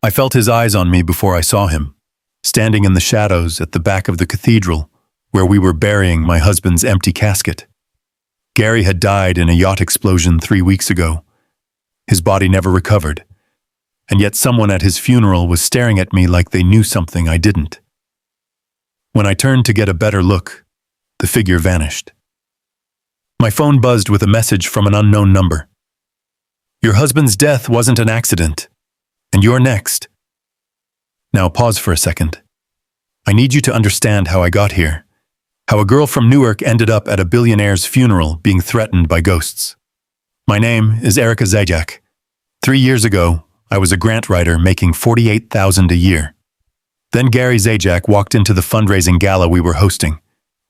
I felt his eyes on me before I saw him, standing in the shadows at the back of the cathedral, where we were burying my husband's empty casket. Gary had died in a yacht explosion 3 weeks ago. His body never recovered, and yet someone at his funeral was staring at me like they knew something I didn't. When I turned to get a better look, the figure vanished. My phone buzzed with a message from an unknown number. "Your husband's death wasn't an accident, and you're next." Now pause for a second. I need you to understand how I got here, how a girl from Newark ended up at a billionaire's funeral being threatened by ghosts. My name is Erica Zajac. 3 years ago, I was a grant writer making $48,000 a year. Then Gary Zajac walked into the fundraising gala we were hosting.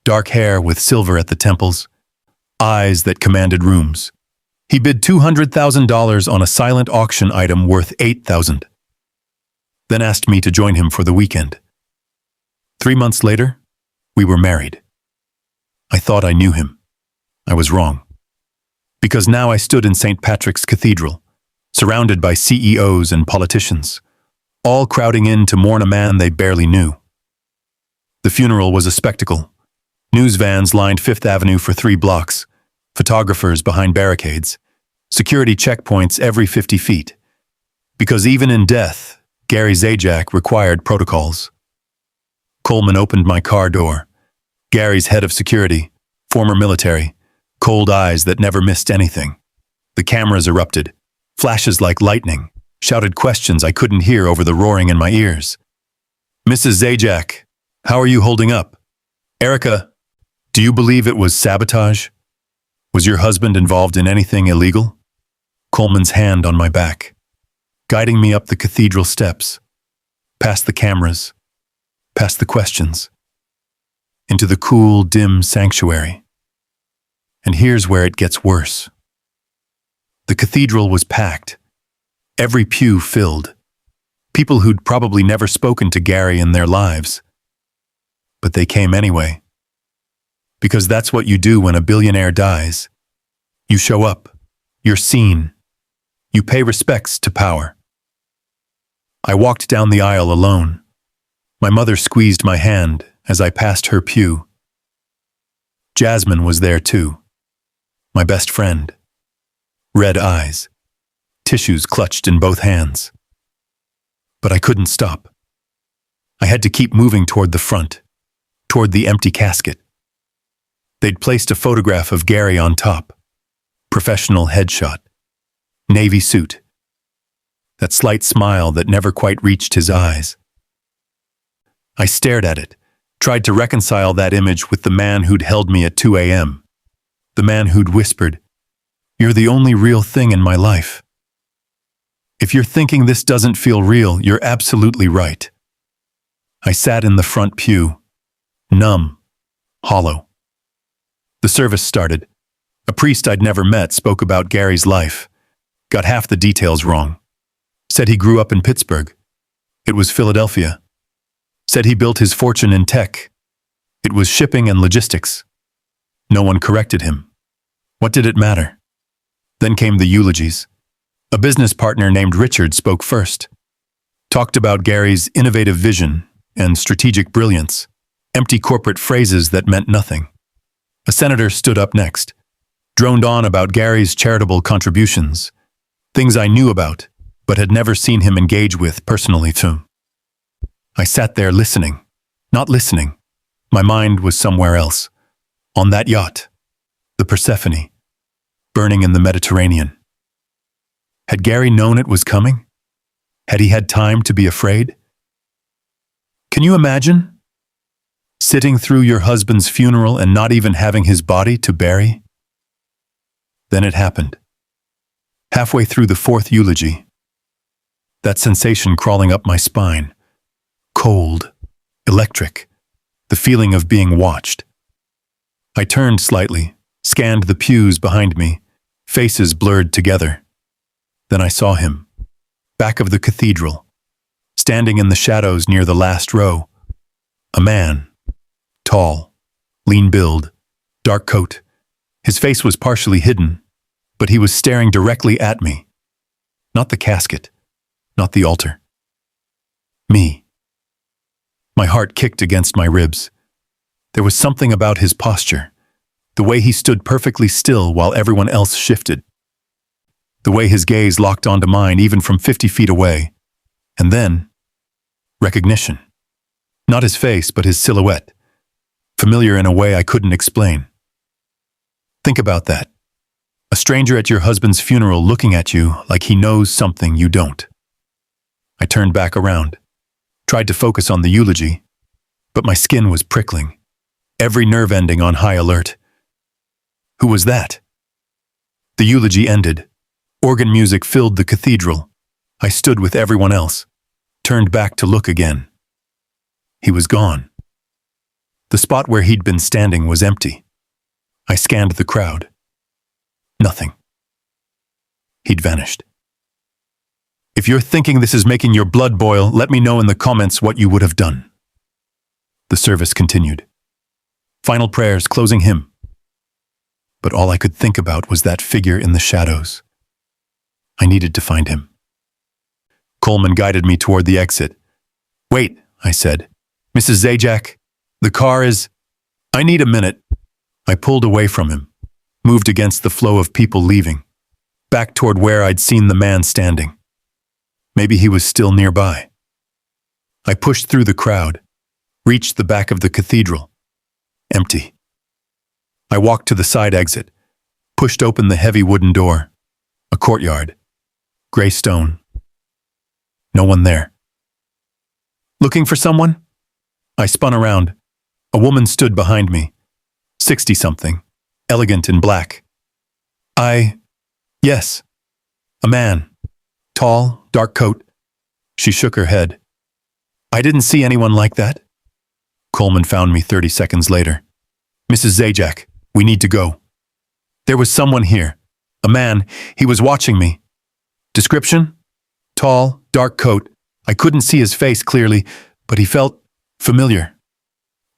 Dark hair with silver at the temples, eyes that commanded rooms. He bid $200,000 on a silent auction item worth $8,000. Then asked me to join him for the weekend. 3 months later, we were married. I thought I knew him. I was wrong. Because now I stood in St. Patrick's Cathedral, surrounded by CEOs and politicians, all crowding in to mourn a man they barely knew. The funeral was a spectacle. News vans lined Fifth Avenue for 3 blocks, photographers behind barricades, security checkpoints every 50 feet. Because even in death, Gary Zajac required protocols. Coleman opened my car door. Gary's head of security, former military, cold eyes that never missed anything. The cameras erupted, flashes like lightning, shouted questions I couldn't hear over the roaring in my ears. "Mrs. Zajac, how are you holding up? Erica, do you believe it was sabotage? Was your husband involved in anything illegal?" Coleman's hand on my back, guiding me up the cathedral steps, past the cameras, past the questions, into the cool, dim sanctuary. And here's where it gets worse. The cathedral was packed, every pew filled, people who'd probably never spoken to Gary in their lives. But they came anyway. Because that's what you do when a billionaire dies. You show up, you're seen, you pay respects to power. I walked down the aisle alone. My mother squeezed my hand as I passed her pew. Jasmine was there too, my best friend. Red eyes, tissues clutched in both hands. But I couldn't stop. I had to keep moving toward the front, toward the empty casket. They'd placed a photograph of Gary on top. Professional headshot. Navy suit. That slight smile that never quite reached his eyes. I stared at it, tried to reconcile that image with the man who'd held me at 2 a.m. The man who'd whispered, "You're the only real thing in my life." If you're thinking this doesn't feel real, you're absolutely right. I sat in the front pew, numb, hollow. The service started. A priest I'd never met spoke about Gary's life, got half the details wrong. Said he grew up in Pittsburgh. It was Philadelphia. Said he built his fortune in tech. It was shipping and logistics. No one corrected him. What did it matter? Then came the eulogies. A business partner named Richard spoke first. Talked about Gary's innovative vision and strategic brilliance, empty corporate phrases that meant nothing. A senator stood up next, droned on about Gary's charitable contributions, things I knew about, but had never seen him engage with personally too. I sat there listening, not listening. My mind was somewhere else, on that yacht, the Persephone, burning in the Mediterranean. Had Gary known it was coming? Had he had time to be afraid? Can you imagine? Sitting through your husband's funeral and not even having his body to bury? Then it happened. Halfway through the 4th eulogy, that sensation crawling up my spine, cold, electric, the feeling of being watched. I turned slightly, scanned the pews behind me, faces blurred together. Then I saw him, back of the cathedral, standing in the shadows near the last row. A man, tall, lean build, dark coat. His face was partially hidden, but he was staring directly at me. Not the casket, not the altar. Me. My heart kicked against my ribs. There was something about his posture, the way he stood perfectly still while everyone else shifted, the way his gaze locked onto mine even from 50 feet away, and then, recognition. Not his face, but his silhouette, familiar in a way I couldn't explain. Think about that. A stranger at your husband's funeral looking at you like he knows something you don't. I turned back around, tried to focus on the eulogy, but my skin was prickling, every nerve ending on high alert. Who was that? The eulogy ended. Organ music filled the cathedral. I stood with everyone else, turned back to look again. He was gone. The spot where he'd been standing was empty. I scanned the crowd. Nothing. He'd vanished. If you're thinking this is making your blood boil, let me know in the comments what you would have done. The service continued. Final prayers, closing hymn. But all I could think about was that figure in the shadows. I needed to find him. Coleman guided me toward the exit. Wait, I said. Mrs. Zajac, the car is... I need a minute. I pulled away from him, moved against the flow of people leaving, back toward where I'd seen the man standing. Maybe he was still nearby. I pushed through the crowd, reached the back of the cathedral. Empty. I walked to the side exit, pushed open the heavy wooden door. A courtyard. Gray stone. No one there. Looking for someone? I spun around. A woman stood behind me, 60-something, elegant in black. Yes. A man. Tall, dark coat. She shook her head. I didn't see anyone like that. Coleman found me 30 seconds later. Mrs. Zajac, we need to go. There was someone here. A man. He was watching me. Description? Tall, dark coat. I couldn't see his face clearly, but he felt familiar.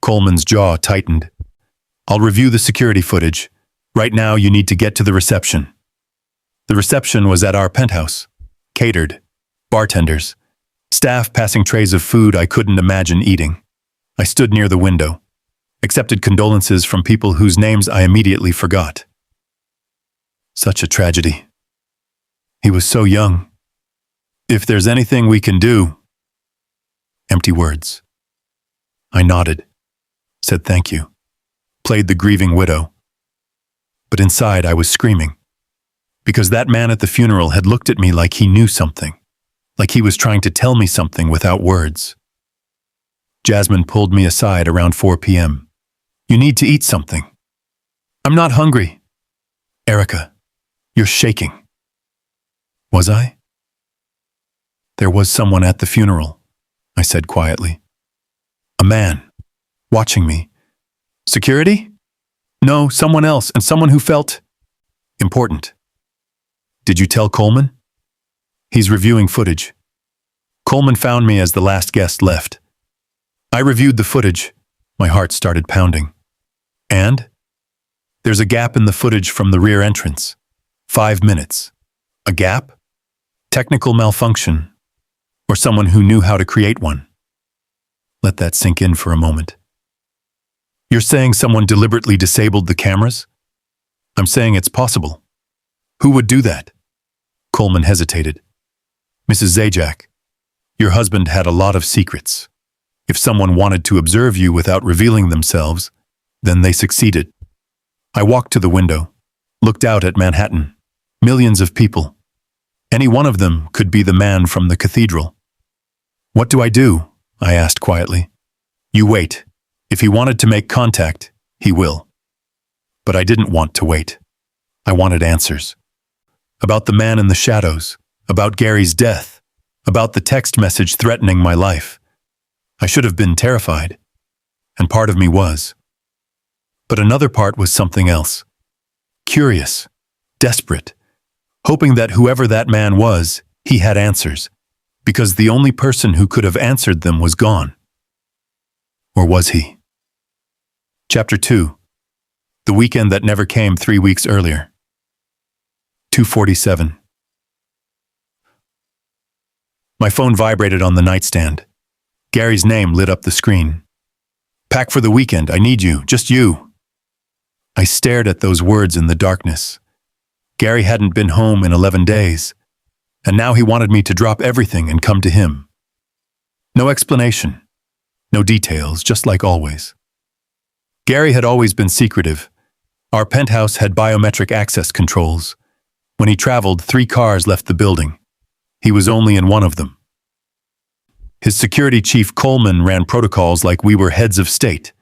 Coleman's jaw tightened. I'll review the security footage. Right now, you need to get to the reception. The reception was at our penthouse. Catered. Bartenders. Staff passing trays of food I couldn't imagine eating. I stood near the window. Accepted condolences from people whose names I immediately forgot. Such a tragedy. He was so young. If there's anything we can do... Empty words. I nodded, said thank you, played the grieving widow. But inside I was screaming, because that man at the funeral had looked at me like he knew something, like he was trying to tell me something without words. Jasmine pulled me aside around 4 p.m. You need to eat something. I'm not hungry. Erica, you're shaking. Was I? There was someone at the funeral, I said quietly. A man, watching me. Security? No, someone else, and someone who felt important. Did you tell Coleman? He's reviewing footage. Coleman found me as the last guest left. I reviewed the footage. My heart started pounding. And? There's a gap in the footage from the rear entrance. 5 minutes. A gap? Technical malfunction. Or someone who knew how to create one. Let that sink in for a moment. You're saying someone deliberately disabled the cameras? I'm saying it's possible. Who would do that? Coleman hesitated. Mrs. Zajac, your husband had a lot of secrets. If someone wanted to observe you without revealing themselves, then they succeeded. I walked to the window, looked out at Manhattan. Millions of people. Any one of them could be the man from the cathedral. What do I do? I asked quietly. You wait. If he wanted to make contact, he will. But I didn't want to wait. I wanted answers. About the man in the shadows, about Gary's death, about the text message threatening my life. I should have been terrified, and part of me was. But another part was something else. Curious, desperate, hoping that whoever that man was, he had answers, because the only person who could have answered them was gone. Or was he? Chapter 2. The weekend that never came 3 weeks earlier. 2:47. My phone vibrated on the nightstand. Gary's name lit up the screen. Pack for the weekend, I need you, just you. I stared at those words in the darkness. Gary hadn't been home in 11 days, and now he wanted me to drop everything and come to him. No explanation, no details, just like always. Gary had always been secretive. Our penthouse had biometric access controls. When he traveled, 3 cars left the building. He was only in one of them. His security chief Coleman ran protocols like we were heads of state.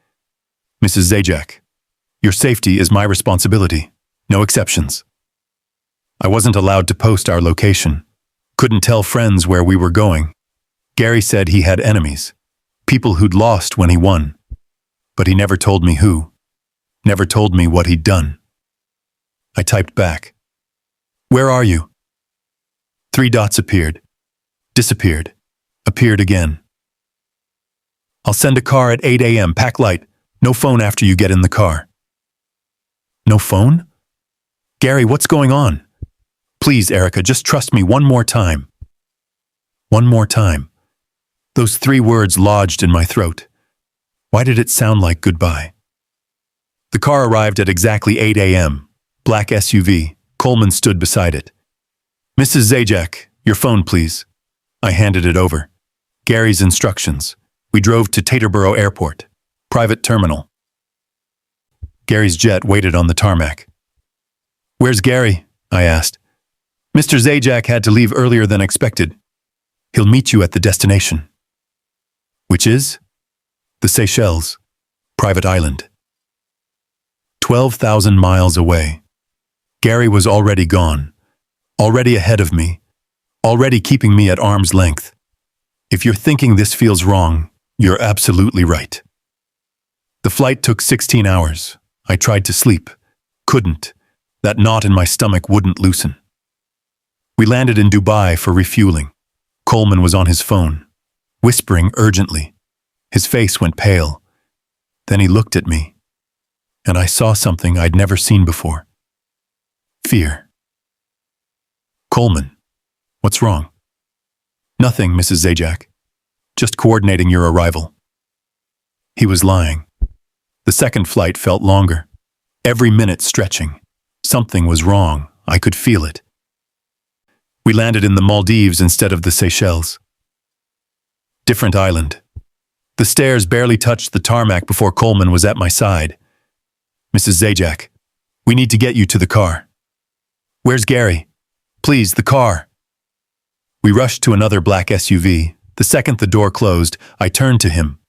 Mrs. Zajac, your safety is my responsibility. No exceptions. I wasn't allowed to post our location. Couldn't tell friends where we were going. Gary said he had enemies, people who'd lost when he won. But he never told me who. Never told me what he'd done. I typed back. Where are you? 3 dots appeared. Disappeared. Appeared again. I'll send a car at 8 a.m. Pack light. No phone after you get in the car. No phone? Gary, what's going on? Please, Erica, just trust me one more time. One more time. Those 3 words lodged in my throat. Why did it sound like goodbye? The car arrived at exactly 8 a.m. Black SUV. Coleman stood beside it. Mrs. Zajac, your phone, please. I handed it over. Gary's instructions. We drove to Teterboro Airport. Private terminal. Gary's jet waited on the tarmac. Where's Gary? I asked. Mr. Zajac had to leave earlier than expected. He'll meet you at the destination. Which is? The Seychelles. Private island. 12,000 miles away. Gary was already gone. Already ahead of me. Already keeping me at arm's length. If you're thinking this feels wrong, you're absolutely right. The flight took 16 hours. I tried to sleep. Couldn't. That knot in my stomach wouldn't loosen. We landed in Dubai for refueling. Coleman was on his phone, whispering urgently. His face went pale. Then he looked at me, and I saw something I'd never seen before. Fear. Coleman, what's wrong? Nothing, Mrs. Zajac. Just coordinating your arrival. He was lying. The second flight felt longer. Every minute stretching. Something was wrong. I could feel it. We landed in the Maldives instead of the Seychelles. Different island. The stairs barely touched the tarmac before Coleman was at my side. Mrs. Zajac, we need to get you to the car. Where's Gary? Please, the car. We rushed to another black SUV. The second the door closed, I turned to him.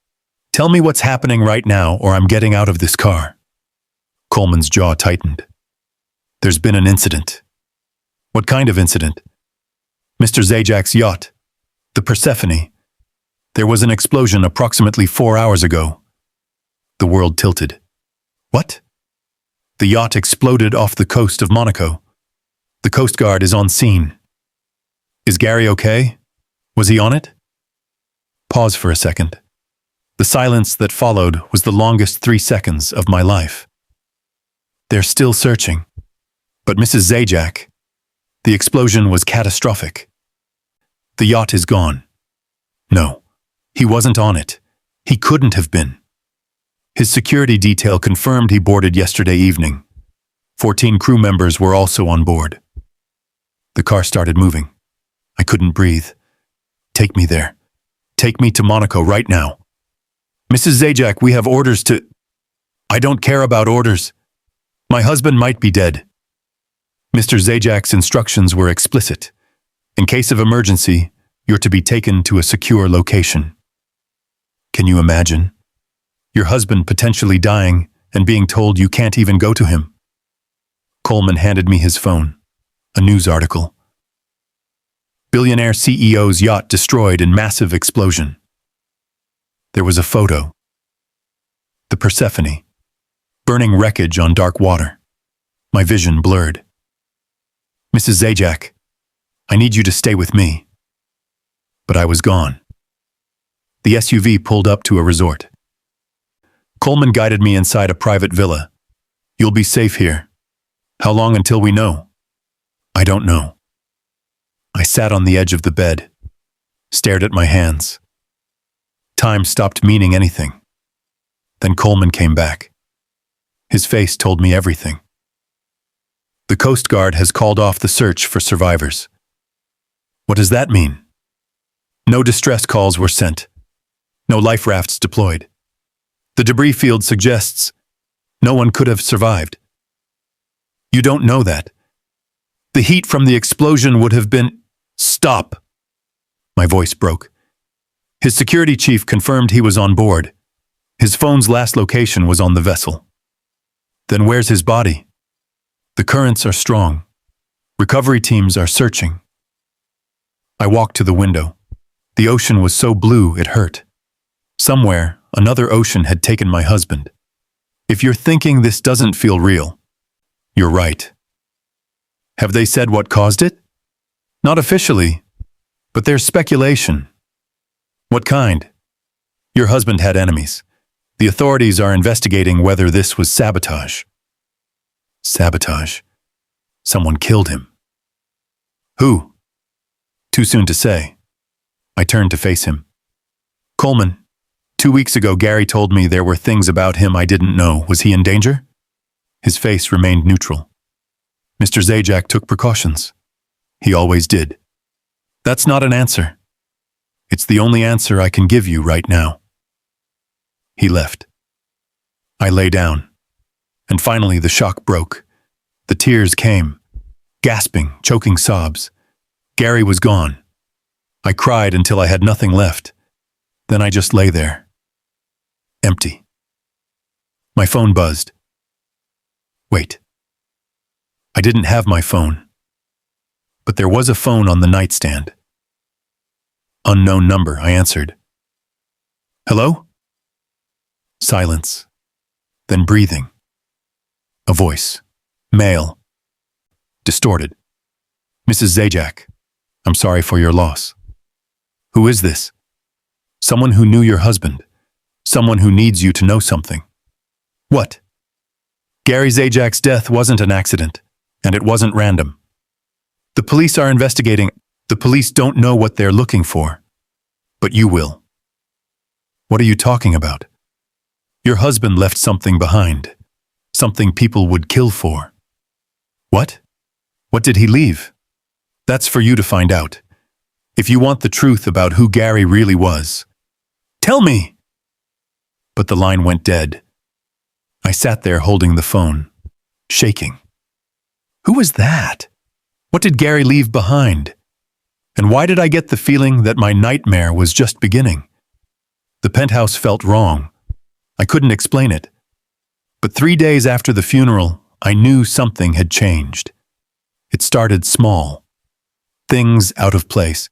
Tell me what's happening right now or I'm getting out of this car. Coleman's jaw tightened. There's been an incident. What kind of incident? Mr. Zajac's yacht, the Persephone. There was an explosion approximately 4 hours ago. The world tilted. What? The yacht exploded off the coast of Monaco. The Coast Guard is on scene. Is Gary okay? Was he on it? Pause for a second. The silence that followed was the longest 3 seconds of my life. They're still searching. But Mrs. Zajac, the explosion was catastrophic. The yacht is gone. No, he wasn't on it. He couldn't have been. His security detail confirmed he boarded yesterday evening. 14 crew members were also on board. The car started moving. I couldn't breathe. Take me there. Take me to Monaco right now. Mrs. Zajac, we have orders to... I don't care about orders. My husband might be dead. Mr. Zajac's instructions were explicit. In case of emergency, you're to be taken to a secure location. Can you imagine? Your husband potentially dying and being told you can't even go to him. Coleman handed me his phone. A news article. Billionaire CEO's yacht destroyed in massive explosion. There was a photo. The Persephone. Burning wreckage on dark water. My vision blurred. Mrs. Zajac, I need you to stay with me. But I was gone. The SUV pulled up to a resort. Coleman guided me inside a private villa. You'll be safe here. How long until we know? I don't know. I sat on the edge of the bed, stared at my hands. Time stopped meaning anything. Then Coleman came back. His face told me everything. The Coast Guard has called off the search for survivors. What does that mean? No distress calls were sent. No life rafts deployed. The debris field suggests no one could have survived. You don't know that. The heat from the explosion would have been— Stop! My voice broke. His security chief confirmed he was on board. His phone's last location was on the vessel. Then where's his body? The currents are strong. Recovery teams are searching. I walked to the window. The ocean was so blue it hurt. Somewhere, another ocean had taken my husband. If you're thinking this doesn't feel real, you're right. Have they said what caused it? Not officially, but there's speculation. What kind? Your husband had enemies. The authorities are investigating whether this was sabotage. Sabotage? Someone killed him. Who? Too soon to say. I turned to face him. Coleman, 2 weeks ago Gary told me there were things about him I didn't know. Was he in danger? His face remained neutral. Mr. Zajac took precautions. He always did. That's not an answer. It's the only answer I can give you right now. He left. I lay down. And finally the shock broke. The tears came. Gasping, choking sobs. Gary was gone. I cried until I had nothing left. Then I just lay there. Empty. My phone buzzed. Wait. I didn't have my phone. But there was a phone on the nightstand. Unknown number, I answered. Hello? Silence. Then breathing. A voice. Male. Distorted. Mrs. Zajac, I'm sorry for your loss. Who is this? Someone who knew your husband. Someone who needs you to know something. What? Gary Zajac's death wasn't an accident, and it wasn't random. The police are investigating. The police don't know what they're looking for. But you will. What are you talking about? Your husband left something behind. Something people would kill for. What? What did he leave? That's for you to find out. If you want the truth about who Gary really was. Tell me! But the line went dead. I sat there holding the phone, shaking. Who was that? What did Gary leave behind? And why did I get the feeling that my nightmare was just beginning? The penthouse felt wrong. I couldn't explain it. But 3 days after the funeral, I knew something had changed. It started small. Things out of place.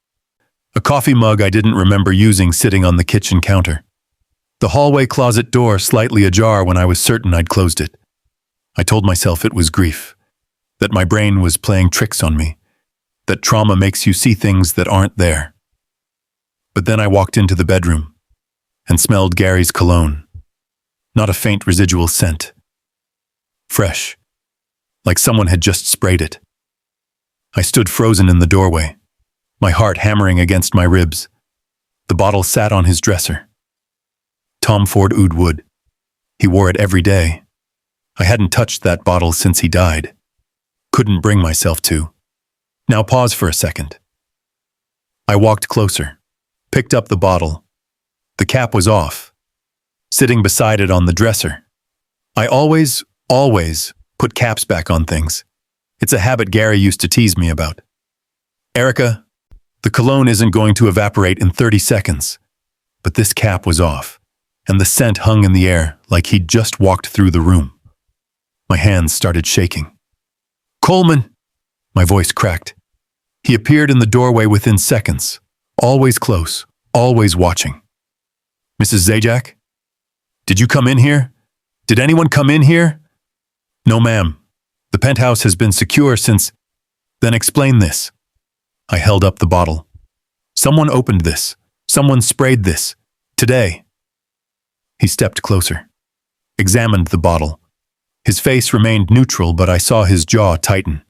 A coffee mug I didn't remember using sitting on the kitchen counter. The hallway closet door slightly ajar when I was certain I'd closed it. I told myself it was grief, that my brain was playing tricks on me, that trauma makes you see things that aren't there. But then I walked into the bedroom and smelled Gary's cologne. Not a faint residual scent. Fresh, like someone had just sprayed it. I stood frozen in the doorway, my heart hammering against my ribs. The bottle sat on his dresser. Tom Ford Oud Wood. He wore it every day. I hadn't touched that bottle since he died. Couldn't bring myself to. Now pause for a second. I walked closer, picked up the bottle. The cap was off, sitting beside it on the dresser. I always put caps back on things. It's a habit Gary used to tease me about. Erica, the cologne isn't going to evaporate in 30 seconds. But this cap was off, and the scent hung in the air like he'd just walked through the room. My hands started shaking. Coleman! My voice cracked. He appeared in the doorway within seconds, always close, always watching. Mrs. Zajac? Did you come in here? Did anyone come in here? No, ma'am. The penthouse has been secure since— Then explain this. I held up the bottle. Someone opened this. Someone sprayed this. Today. He stepped closer, examined the bottle. His face remained neutral, but I saw his jaw tighten.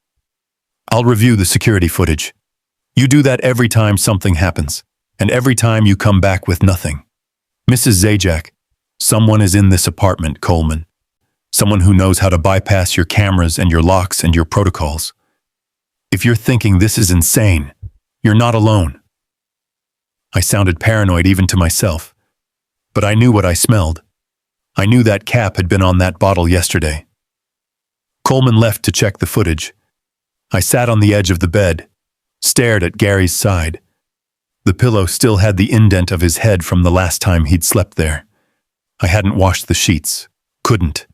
I'll review the security footage. You do that every time something happens, and every time you come back with nothing. Mrs. Zajac, someone is in this apartment, Coleman. Someone who knows how to bypass your cameras and your locks and your protocols. If you're thinking this is insane, you're not alone. I sounded paranoid even to myself, but I knew what I smelled. I knew that cap had been on that bottle yesterday. Coleman left to check the footage. I sat on the edge of the bed, stared at Gary's side. The pillow still had the indent of his head from the last time he'd slept there. I hadn't washed the sheets. Couldn't.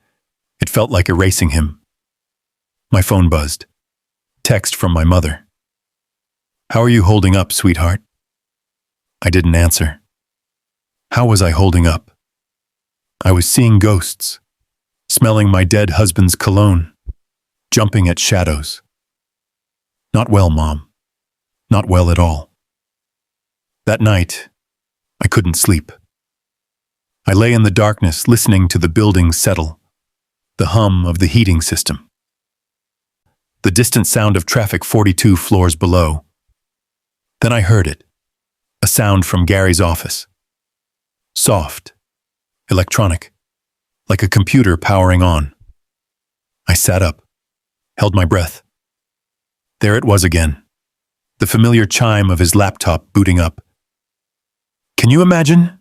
It felt like erasing him. My phone buzzed. Text from my mother. "How are you holding up, sweetheart?" I didn't answer. How was I holding up? I was seeing ghosts, smelling my dead husband's cologne, jumping at shadows. Not well, Mom. Not well at all. That night, I couldn't sleep. I lay in the darkness listening to the building settle, the hum of the heating system, the distant sound of traffic 42 floors below. Then I heard it, a sound from Gary's office. Soft, electronic, like a computer powering on. I sat up, held my breath. There it was again, the familiar chime of his laptop booting up. Can you imagine?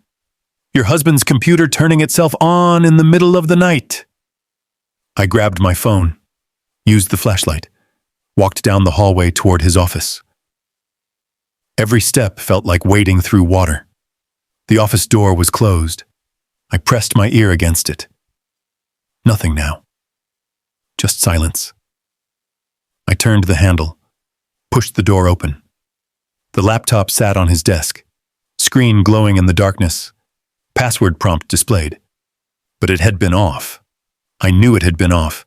Your husband's computer turning itself on in the middle of the night. I grabbed my phone, used the flashlight, walked down the hallway toward his office. Every step felt like wading through water. The office door was closed. I pressed my ear against it. Nothing now. Just silence. I turned the handle, pushed the door open. The laptop sat on his desk, screen glowing in the darkness, password prompt displayed. But it had been off. I knew it had been off.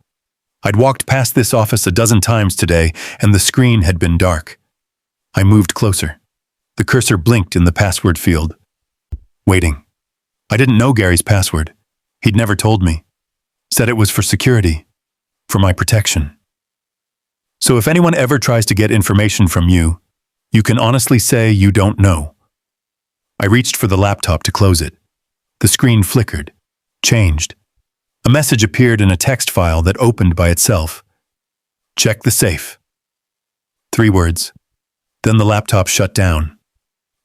I'd walked past this office a dozen times today, and the screen had been dark. I moved closer. The cursor blinked in the password field. Waiting. I didn't know Gary's password. He'd never told me. Said it was for security, for my protection. So if anyone ever tries to get information from you, you can honestly say you don't know. I reached for the laptop to close it. The screen flickered, changed. A message appeared in a text file that opened by itself. Check the safe. 3 words. Then the laptop shut down.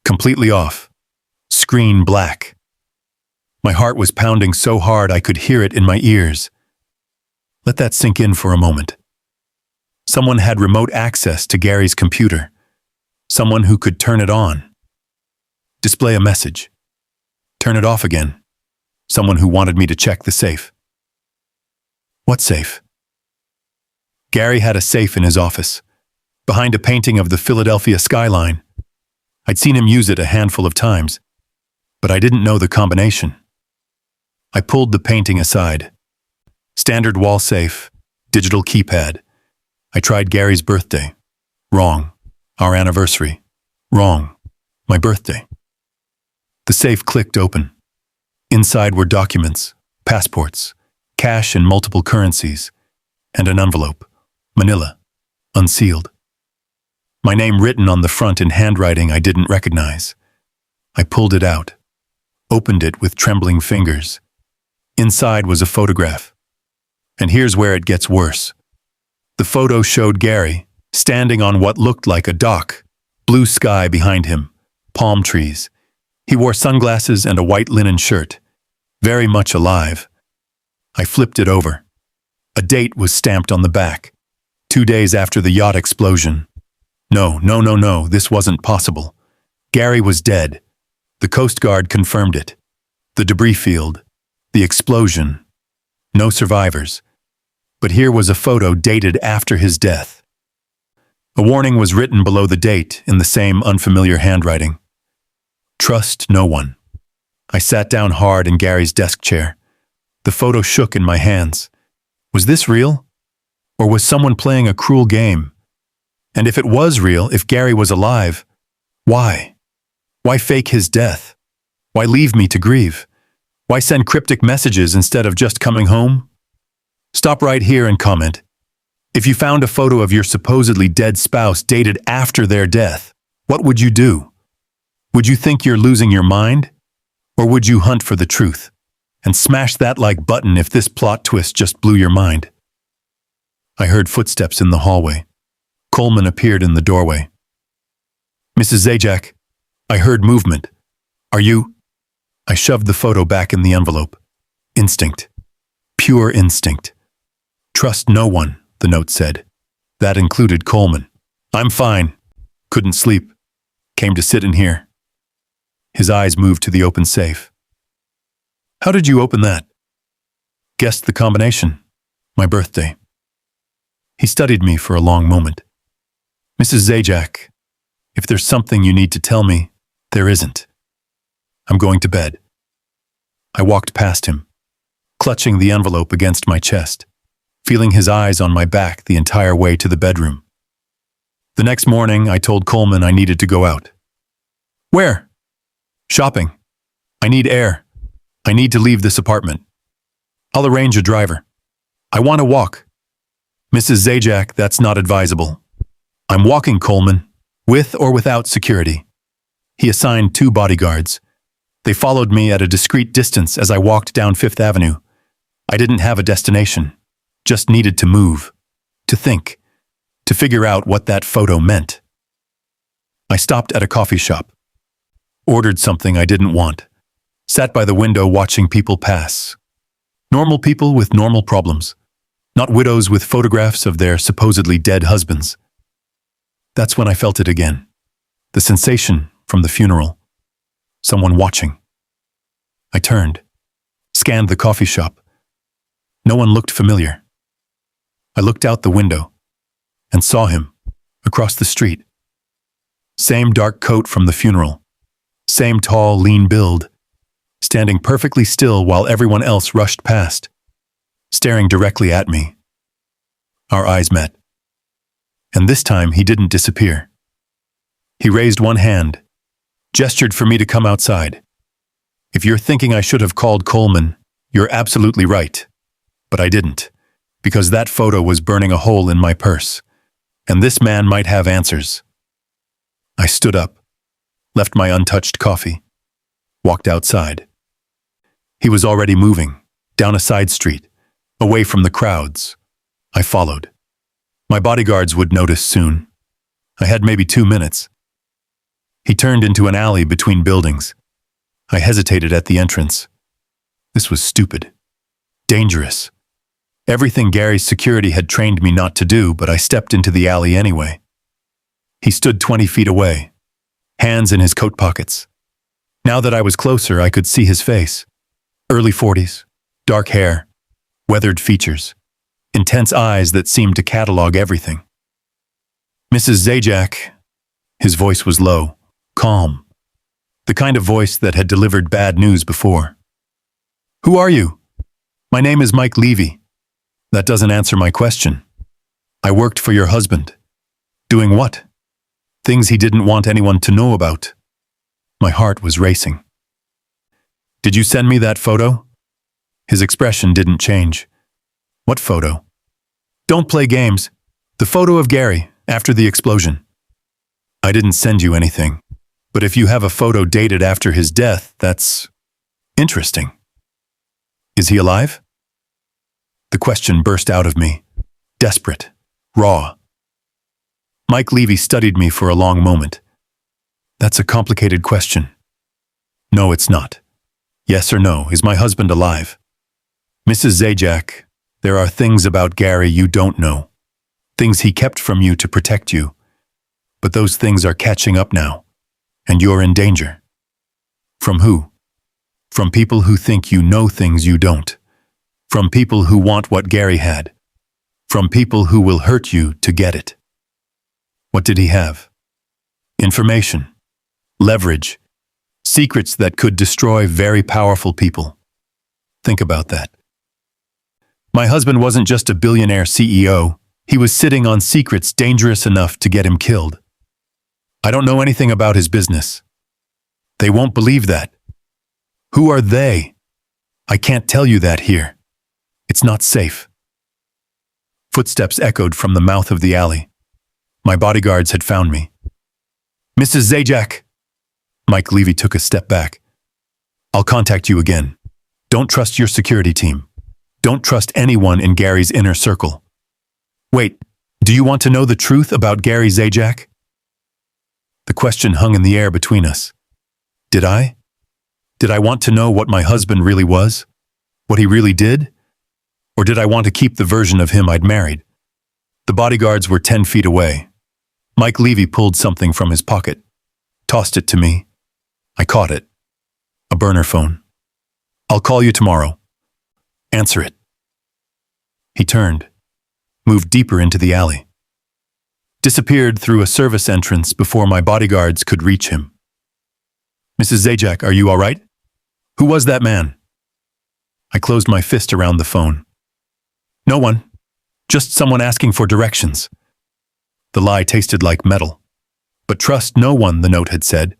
Completely off. Screen black. My heart was pounding so hard I could hear it in my ears. Let that sink in for a moment. Someone had remote access to Gary's computer. Someone who could turn it on. Display a message. Turn it off again. Someone who wanted me to check the safe. What safe? Gary had a safe in his office, behind a painting of the Philadelphia skyline. I'd seen him use it a handful of times, but I didn't know the combination. I pulled the painting aside. Standard wall safe, digital keypad. I tried Gary's birthday. Wrong. Our anniversary. Wrong. My birthday. The safe clicked open. Inside were documents, passports, cash in multiple currencies, and an envelope, manila, unsealed. My name written on the front in handwriting I didn't recognize. I pulled it out, opened it with trembling fingers. Inside was a photograph. And here's where it gets worse. The photo showed Gary, standing on what looked like a dock, blue sky behind him, palm trees. He wore sunglasses and a white linen shirt, very much alive. I flipped it over. A date was stamped on the back, 2 days after the yacht explosion. No, this wasn't possible. Gary was dead. The Coast Guard confirmed it. The debris field, the explosion, no survivors. But here was a photo dated after his death. A warning was written below the date in the same unfamiliar handwriting. Trust no one. I sat down hard in Gary's desk chair. The photo shook in my hands. Was this real? Or was someone playing a cruel game? And if it was real, if Gary was alive, why? Why fake his death? Why leave me to grieve? Why send cryptic messages instead of just coming home? Stop right here and comment. If you found a photo of your supposedly dead spouse dated after their death, what would you do? Would you think you're losing your mind? Or would you hunt for the truth and smash that like button if this plot twist just blew your mind? I heard footsteps in the hallway. Coleman appeared in the doorway. Mrs. Zajac, I heard movement. Are you? I shoved the photo back in the envelope. Instinct. Pure instinct. Trust no one, the note said. That included Coleman. I'm fine. Couldn't sleep. Came to sit in here. His eyes moved to the open safe. How did you open that? Guessed the combination. My birthday. He studied me for a long moment. Mrs. Zajac, if there's something you need to tell me, there isn't. I'm going to bed. I walked past him, clutching the envelope against my chest, feeling his eyes on my back the entire way to the bedroom. The next morning, I told Coleman I needed to go out. Where? Shopping. I need air. I need to leave this apartment. I'll arrange a driver. I want to walk. Mrs. Zajac, that's not advisable. I'm walking, Coleman, with or without security. He assigned 2 bodyguards. They followed me at a discreet distance as I walked down Fifth Avenue. I didn't have a destination, just needed to move, to think, to figure out what that photo meant. I stopped at a coffee shop, ordered something I didn't want, sat by the window watching people pass. Normal people with normal problems, not widows with photographs of their supposedly dead husbands. That's when I felt it again. The sensation from the funeral. Someone watching. I turned, scanned the coffee shop. No one looked familiar. I looked out the window and saw him across the street. Same dark coat from the funeral. Same tall, lean build, standing perfectly still while everyone else rushed past, staring directly at me. Our eyes met. And this time he didn't disappear. He raised one hand, gestured for me to come outside. If you're thinking I should have called Coleman, you're absolutely right. But I didn't, because that photo was burning a hole in my purse, and this man might have answers. I stood up, left my untouched coffee, walked outside. He was already moving, down a side street, away from the crowds. I followed. My bodyguards would notice soon. I had maybe 2 minutes. He turned into an alley between buildings. I hesitated at the entrance. This was stupid. Dangerous. Everything Gary's security had trained me not to do, but I stepped into the alley anyway. He stood 20 feet away, hands in his coat pockets. Now that I was closer, I could see his face. Early 40s, dark hair, weathered features, intense eyes that seemed to catalog everything. Mrs. Zajac, his voice was low, calm, the kind of voice that had delivered bad news before. Who are you? My name is Mike Levy. That doesn't answer my question. I worked for your husband. Doing what? Things he didn't want anyone to know about. My heart was racing. Did you send me that photo? His expression didn't change. What photo? Don't play games. The photo of Gary, after the explosion. I didn't send you anything. But if you have a photo dated after his death, that's interesting. Is he alive? The question burst out of me, desperate, raw. Mike Levy studied me for a long moment. That's a complicated question. No, it's not. Yes or no, is my husband alive? Mrs. Zajac, there are things about Gary you don't know. Things he kept from you to protect you. But those things are catching up now, and you're in danger. From who? From people who think you know things you don't. From people who want what Gary had. From people who will hurt you to get it. What did he have? Information, leverage, secrets that could destroy very powerful people. Think about that. My husband wasn't just a billionaire CEO. He was sitting on secrets dangerous enough to get him killed. I don't know anything about his business. They won't believe that. Who are they? I can't tell you that here. It's not safe. Footsteps echoed from the mouth of the alley. My bodyguards had found me. Mrs. Zajac! Mike Levy took a step back. I'll contact you again. Don't trust your security team. Don't trust anyone in Gary's inner circle. Wait, do you want to know the truth about Gary Zajac? The question hung in the air between us. Did I? Did I want to know what my husband really was? What he really did? Or did I want to keep the version of him I'd married? The bodyguards were 10 feet away. Mike Levy pulled something from his pocket, tossed it to me. I caught it. A burner phone. I'll call you tomorrow. Answer it. He turned, moved deeper into the alley, disappeared through a service entrance before my bodyguards could reach him. Mrs. Zajac, are you all right? Who was that man? I closed my fist around the phone. No one. Just someone asking for directions. The lie tasted like metal. But trust no one, the note had said.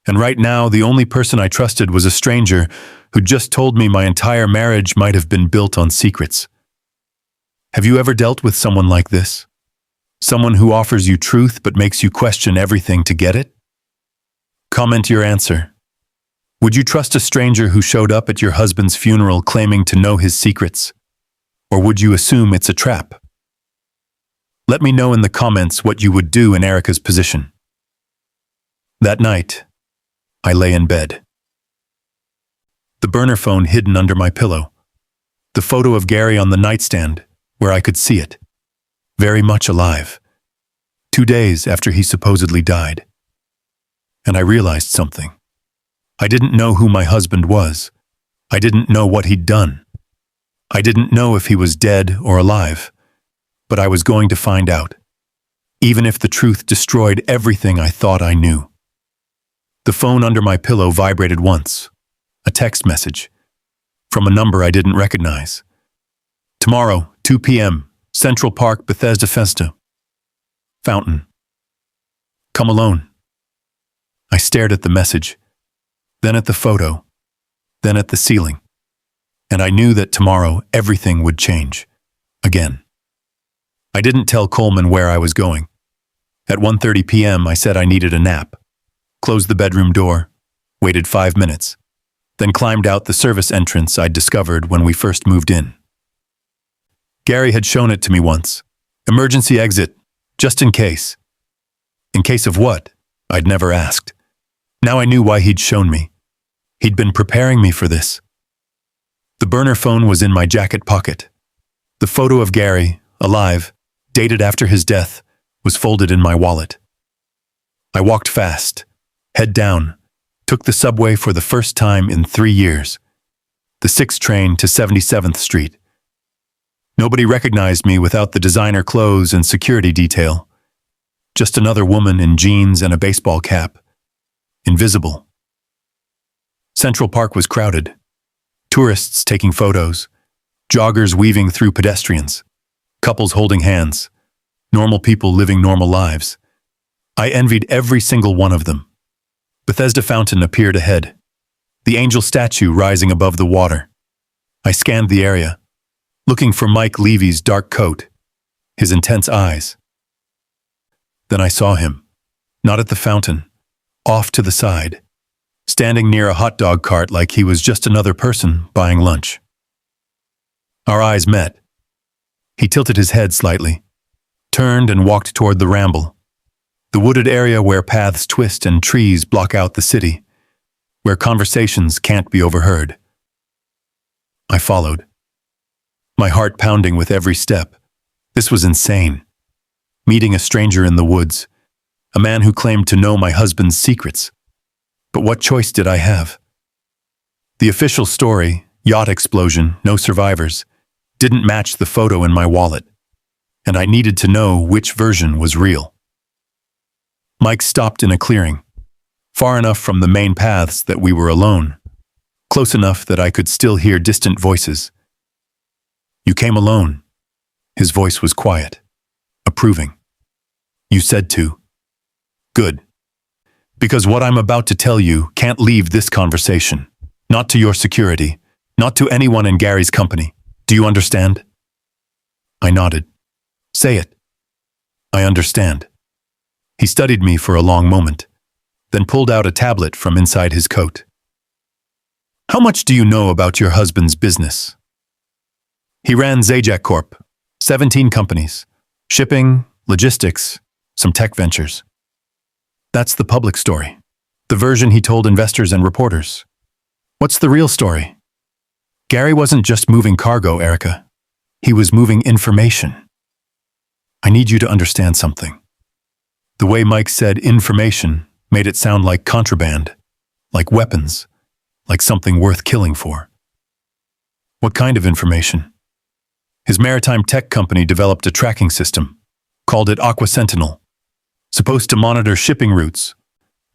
And right now, the only person I trusted was a stranger who just told me my entire marriage might have been built on secrets. Have you ever dealt with someone like this? Someone who offers you truth but makes you question everything to get it? Comment your answer. Would you trust a stranger who showed up at your husband's funeral claiming to know his secrets? Or would you assume it's a trap? Let me know in the comments what you would do in Erica's position. That night, I lay in bed. The burner phone hidden under my pillow. The photo of Gary on the nightstand, where I could see it. Very much alive. 2 days after he supposedly died. And I realized something. I didn't know who my husband was. I didn't know what he'd done. I didn't know if he was dead or alive. But I was going to find out. Even if the truth destroyed everything I thought I knew. The phone under my pillow vibrated once. A text message. From a number I didn't recognize. Tomorrow, 2 p.m., Central Park, Bethesda Festa. Fountain. Come alone. I stared at the message, then at the photo, then at the ceiling. And I knew that tomorrow everything would change. Again. I didn't tell Coleman where I was going. At 1:30 p.m. I said I needed a nap. Closed the bedroom door, waited 5 minutes, then climbed out the service entrance I'd discovered when we first moved in. Gary had shown it to me once. Emergency exit, just in case. In case of what? I'd never asked. Now I knew why he'd shown me. He'd been preparing me for this. The burner phone was in my jacket pocket. The photo of Gary, alive, dated after his death, was folded in my wallet. I walked fast, head down, took the subway for the first time in 3 years. The 6 train to 77th Street. Nobody recognized me without the designer clothes and security detail. Just another woman in jeans and a baseball cap. Invisible. Central Park was crowded. Tourists taking photos. Joggers weaving through pedestrians. Couples holding hands. Normal people living normal lives. I envied every single one of them. Bethesda Fountain appeared ahead. The angel statue rising above the water. I scanned the area, looking for Mike Levy's dark coat, his intense eyes. Then I saw him, not at the fountain, off to the side, standing near a hot dog cart like he was just another person buying lunch. Our eyes met. He tilted his head slightly, turned and walked toward the Ramble, the wooded area where paths twist and trees block out the city, where conversations can't be overheard. I followed, my heart pounding with every step. This was insane. Meeting a stranger in the woods, a man who claimed to know my husband's secrets. But what choice did I have? The official story, yacht explosion, no survivors, didn't match the photo in my wallet, and I needed to know which version was real. Mike stopped in a clearing, far enough from the main paths that we were alone, close enough that I could still hear distant voices. You came alone. His voice was quiet, approving. You said to. Good. Because what I'm about to tell you can't leave this conversation. Not to your security, not to anyone in Gary's company. Do you understand? I nodded. Say it. I understand. He studied me for a long moment, then pulled out a tablet from inside his coat. How much do you know about your husband's business? He ran Zajac Corp, 17 companies, shipping, logistics, some tech ventures. That's the public story, the version he told investors and reporters. What's the real story? Gary wasn't just moving cargo, Erica. He was moving information. I need you to understand something. The way Mike said information made it sound like contraband, like weapons, like something worth killing for. What kind of information? His maritime tech company developed a tracking system, called it Aqua Sentinel, supposed to monitor shipping routes,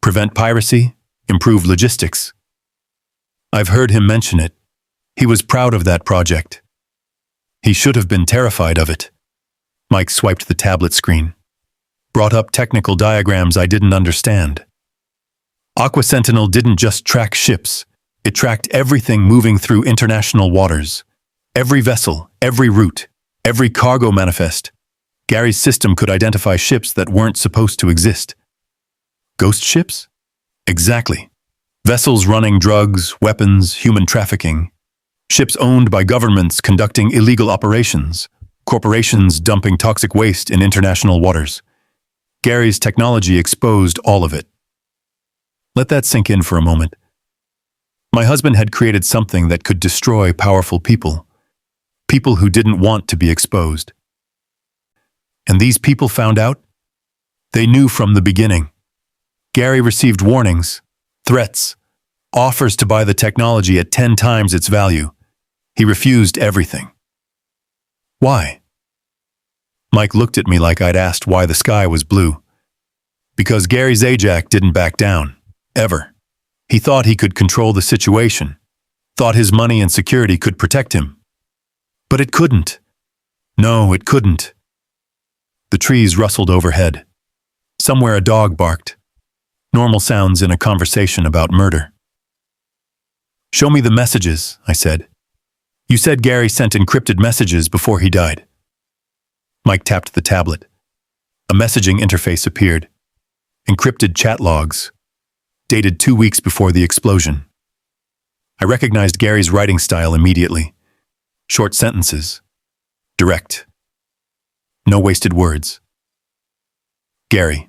prevent piracy, improve logistics. I've heard him mention it. He was proud of that project. He should have been terrified of it. Mike swiped the tablet screen, brought up technical diagrams I didn't understand. Aqua Sentinel didn't just track ships, it tracked everything moving through international waters. Every vessel, every route, every cargo manifest. Gary's system could identify ships that weren't supposed to exist. Ghost ships? Exactly. Vessels running drugs, weapons, human trafficking. Ships owned by governments conducting illegal operations. Corporations dumping toxic waste in international waters. Gary's technology exposed all of it. Let that sink in for a moment. My husband had created something that could destroy powerful people. People who didn't want to be exposed. And these people found out? They knew from the beginning. Gary received warnings, threats, offers to buy the technology at 10 times its value. He refused everything. Why? Mike looked at me like I'd asked why the sky was blue. Because Gary Zajac didn't back down, ever. He thought he could control the situation, thought his money and security could protect him. But it couldn't. No, it couldn't. The trees rustled overhead. Somewhere a dog barked. Normal sounds in a conversation about murder. Show me the messages, I said. You said Gary sent encrypted messages before he died. Mike tapped the tablet. A messaging interface appeared. Encrypted chat logs, dated 2 weeks before the explosion. I recognized Gary's writing style immediately. Short sentences. Direct. No wasted words. Gary.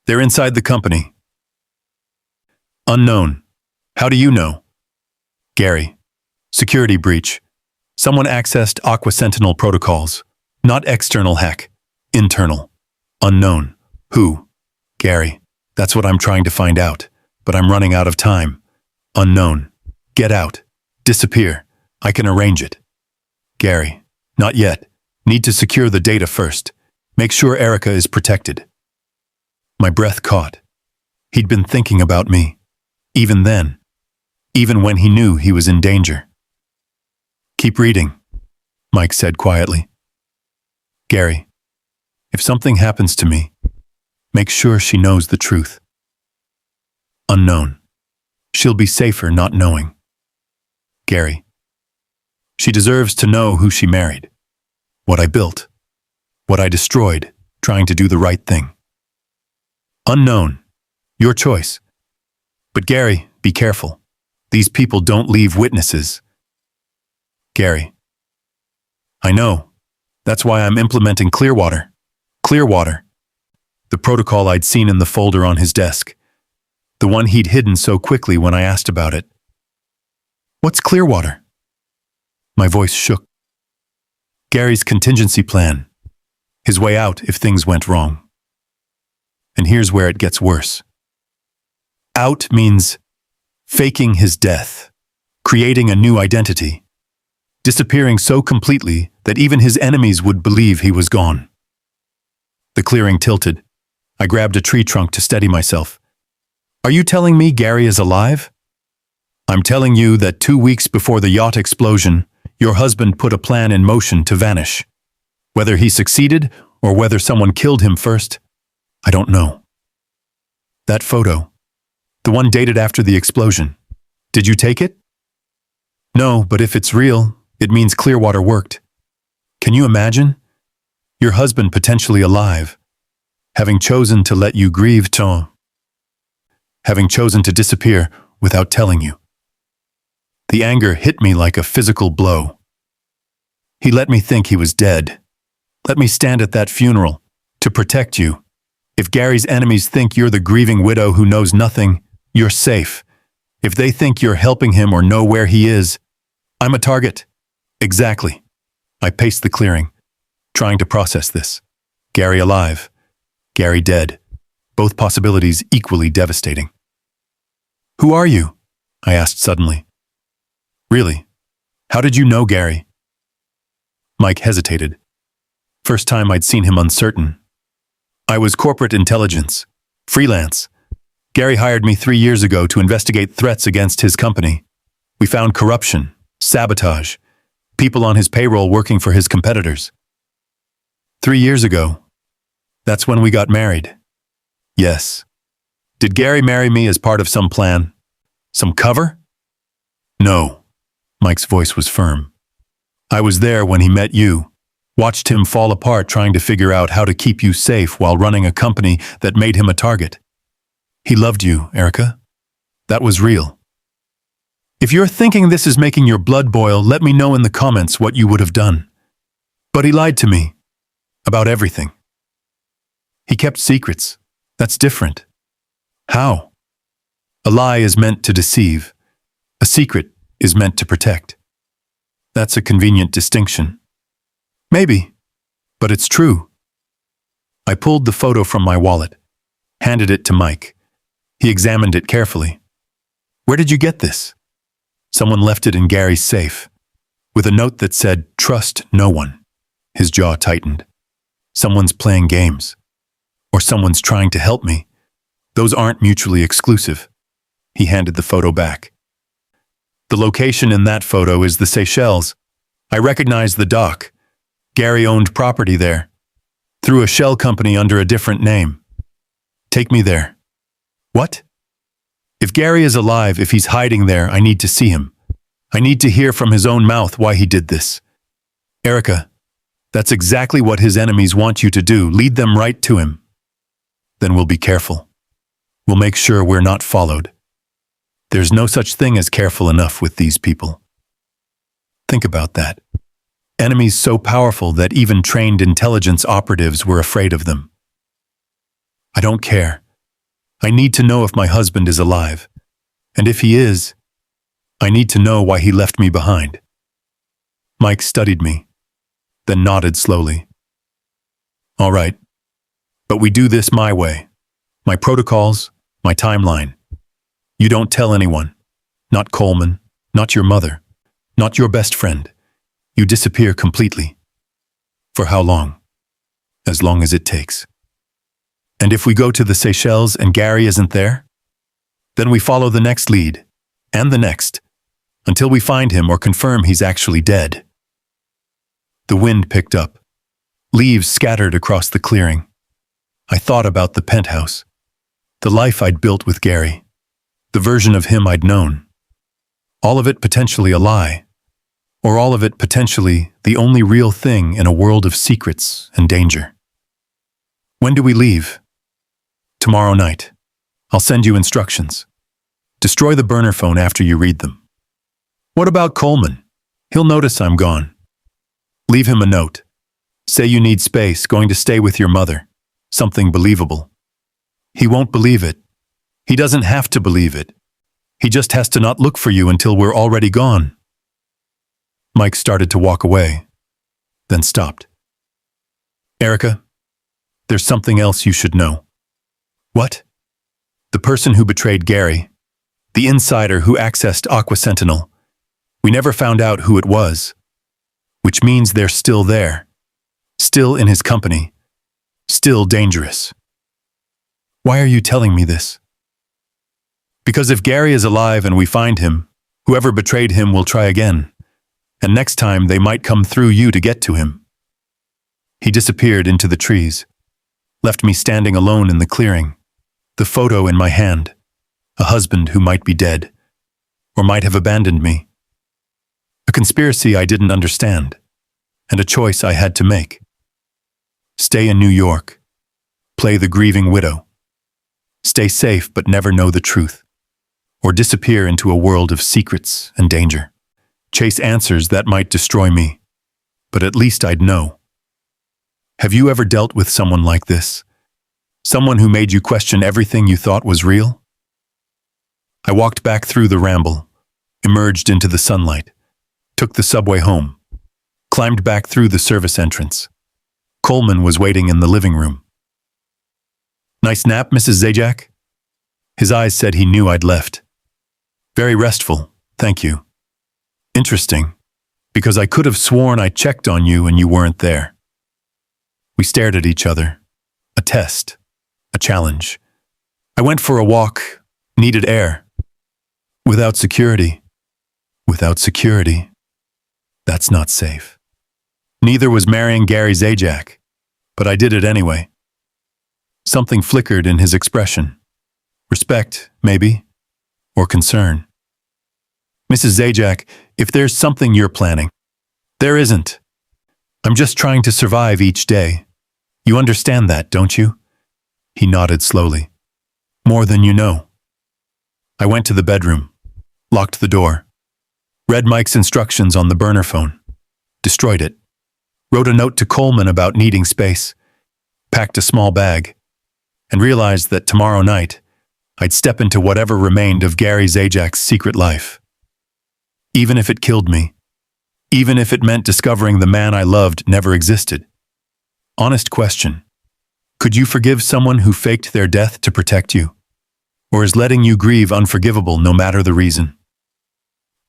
They're inside the company. Unknown. How do you know? Gary. Security breach. Someone accessed Aqua Sentinel protocols. Not external hack. Internal. Unknown. Who? Gary. That's what I'm trying to find out, but I'm running out of time. Unknown. Get out. Disappear. I can arrange it. Gary. Not yet. Need to secure the data first. Make sure Erica is protected. My breath caught. He'd been thinking about me. Even then. Even when he knew he was in danger. Keep reading, Mike said quietly. Gary. If something happens to me, make sure she knows the truth. Unknown. She'll be safer not knowing. Gary. She deserves to know who she married. What I built. What I destroyed, trying to do the right thing. Unknown. Your choice. But Gary, be careful. These people don't leave witnesses. Gary. I know. That's why I'm implementing Clearwater. Clearwater. The protocol I'd seen in the folder on his desk. The one he'd hidden so quickly when I asked about it. What's Clearwater? My voice shook. Gary's contingency plan. His way out if things went wrong. And here's where it gets worse. Out means faking his death, creating a new identity, disappearing so completely that even his enemies would believe he was gone. The clearing tilted. I grabbed a tree trunk to steady myself. Are you telling me Gary is alive? I'm telling you that 2 weeks before the yacht explosion, your husband put a plan in motion to vanish. Whether he succeeded or whether someone killed him first, I don't know. That photo, the one dated after the explosion, did you take it? No, but if it's real, it means Clearwater worked. Can you imagine? Your husband potentially alive, having chosen to let you grieve, having chosen to disappear without telling you. The anger hit me like a physical blow. He let me think he was dead. Let me stand at that funeral to protect you. If Gary's enemies think you're the grieving widow who knows nothing, you're safe. If they think you're helping him or know where he is, I'm a target. Exactly. I paced the clearing, trying to process this. Gary alive. Gary dead. Both possibilities equally devastating. Who are you? I asked suddenly. Really? How did you know Gary? Mike hesitated. First time I'd seen him uncertain. I was corporate intelligence. Freelance. Gary hired me 3 years ago to investigate threats against his company. We found corruption, sabotage, people on his payroll working for his competitors. 3 years ago. That's when we got married. Yes. Did Gary marry me as part of some plan? Some cover? No. Mike's voice was firm. I was there when he met you. Watched him fall apart trying to figure out how to keep you safe while running a company that made him a target. He loved you, Erica. That was real. If you're thinking this is making your blood boil, let me know in the comments what you would have done. But he lied to me. About everything. He kept secrets. That's different. How? A lie is meant to deceive. A secret is meant to protect. That's a convenient distinction. Maybe, but it's true. I pulled the photo from my wallet, handed it to Mike. He examined it carefully. Where did you get this? Someone left it in Gary's safe, with a note that said, "Trust no one." His jaw tightened. Someone's playing games. Or someone's trying to help me. Those aren't mutually exclusive. He handed the photo back. The location in that photo is the Seychelles. I recognize the dock. Gary owned property there. Through a shell company under a different name. Take me there. What? If Gary is alive, if he's hiding there, I need to see him. I need to hear from his own mouth why he did this. Erica, that's exactly what his enemies want you to do. Lead them right to him. Then we'll be careful. We'll make sure we're not followed. There's no such thing as careful enough with these people. Think about that. Enemies so powerful that even trained intelligence operatives were afraid of them. I don't care. I need to know if my husband is alive. And if he is, I need to know why he left me behind. Mike studied me, then nodded slowly. All right. But we do this my way. My protocols, my timeline. You don't tell anyone. Not Coleman, not your mother, not your best friend. You disappear completely. For how long? As long as it takes. And if we go to the Seychelles and Gary isn't there? Then we follow the next lead, and the next, until we find him or confirm he's actually dead. The wind picked up. Leaves scattered across the clearing. I thought about the penthouse, the life I'd built with Gary, the version of him I'd known. All of it potentially a lie, or all of it potentially the only real thing in a world of secrets and danger. When do we leave? Tomorrow night. I'll send you instructions. Destroy the burner phone after you read them. What about Coleman? He'll notice I'm gone. Leave him a note. Say you need space, going to stay with your mother. Something believable. He won't believe it. He doesn't have to believe it. He just has to not look for you until we're already gone. Mike started to walk away, then stopped. Erica, there's something else you should know. What? The person who betrayed Gary, the insider who accessed Aqua Sentinel, we never found out who it was, which means they're still there, still in his company, still dangerous. Why are you telling me this? Because if Gary is alive and we find him, whoever betrayed him will try again, and next time they might come through you to get to him. He disappeared into the trees, left me standing alone in the clearing, the photo in my hand, a husband who might be dead, or might have abandoned me. A conspiracy I didn't understand, and a choice I had to make. Stay in New York, play the grieving widow, stay safe but never know the truth, or disappear into a world of secrets and danger. Chase answers that might destroy me, but at least I'd know. Have you ever dealt with someone like this? Someone who made you question everything you thought was real? I walked back through the ramble, emerged into the sunlight, took the subway home, climbed back through the service entrance. Coleman was waiting in the living room. "Nice nap, Mrs. Zajac?" His eyes said he knew I'd left. "Very restful, thank you." "Interesting, because I could have sworn I checked on you and you weren't there." We stared at each other. A test. A challenge. I went for a walk, needed air. Without security. Without security. That's not safe. Neither was marrying Gary Zajac, but I did it anyway. Something flickered in his expression. Respect, maybe, or concern. "Mrs. Zajac, if there's something you're planning." "There isn't. I'm just trying to survive each day. You understand that, don't you?" He nodded slowly. "More than you know." I went to the bedroom, locked the door, read Mike's instructions on the burner phone, destroyed it, wrote a note to Coleman about needing space, packed a small bag, and realized that tomorrow night I'd step into whatever remained of Gary Zajac's secret life. Even if it killed me, even if it meant discovering the man I loved never existed. Honest question. Could you forgive someone who faked their death to protect you? Or is letting you grieve unforgivable no matter the reason?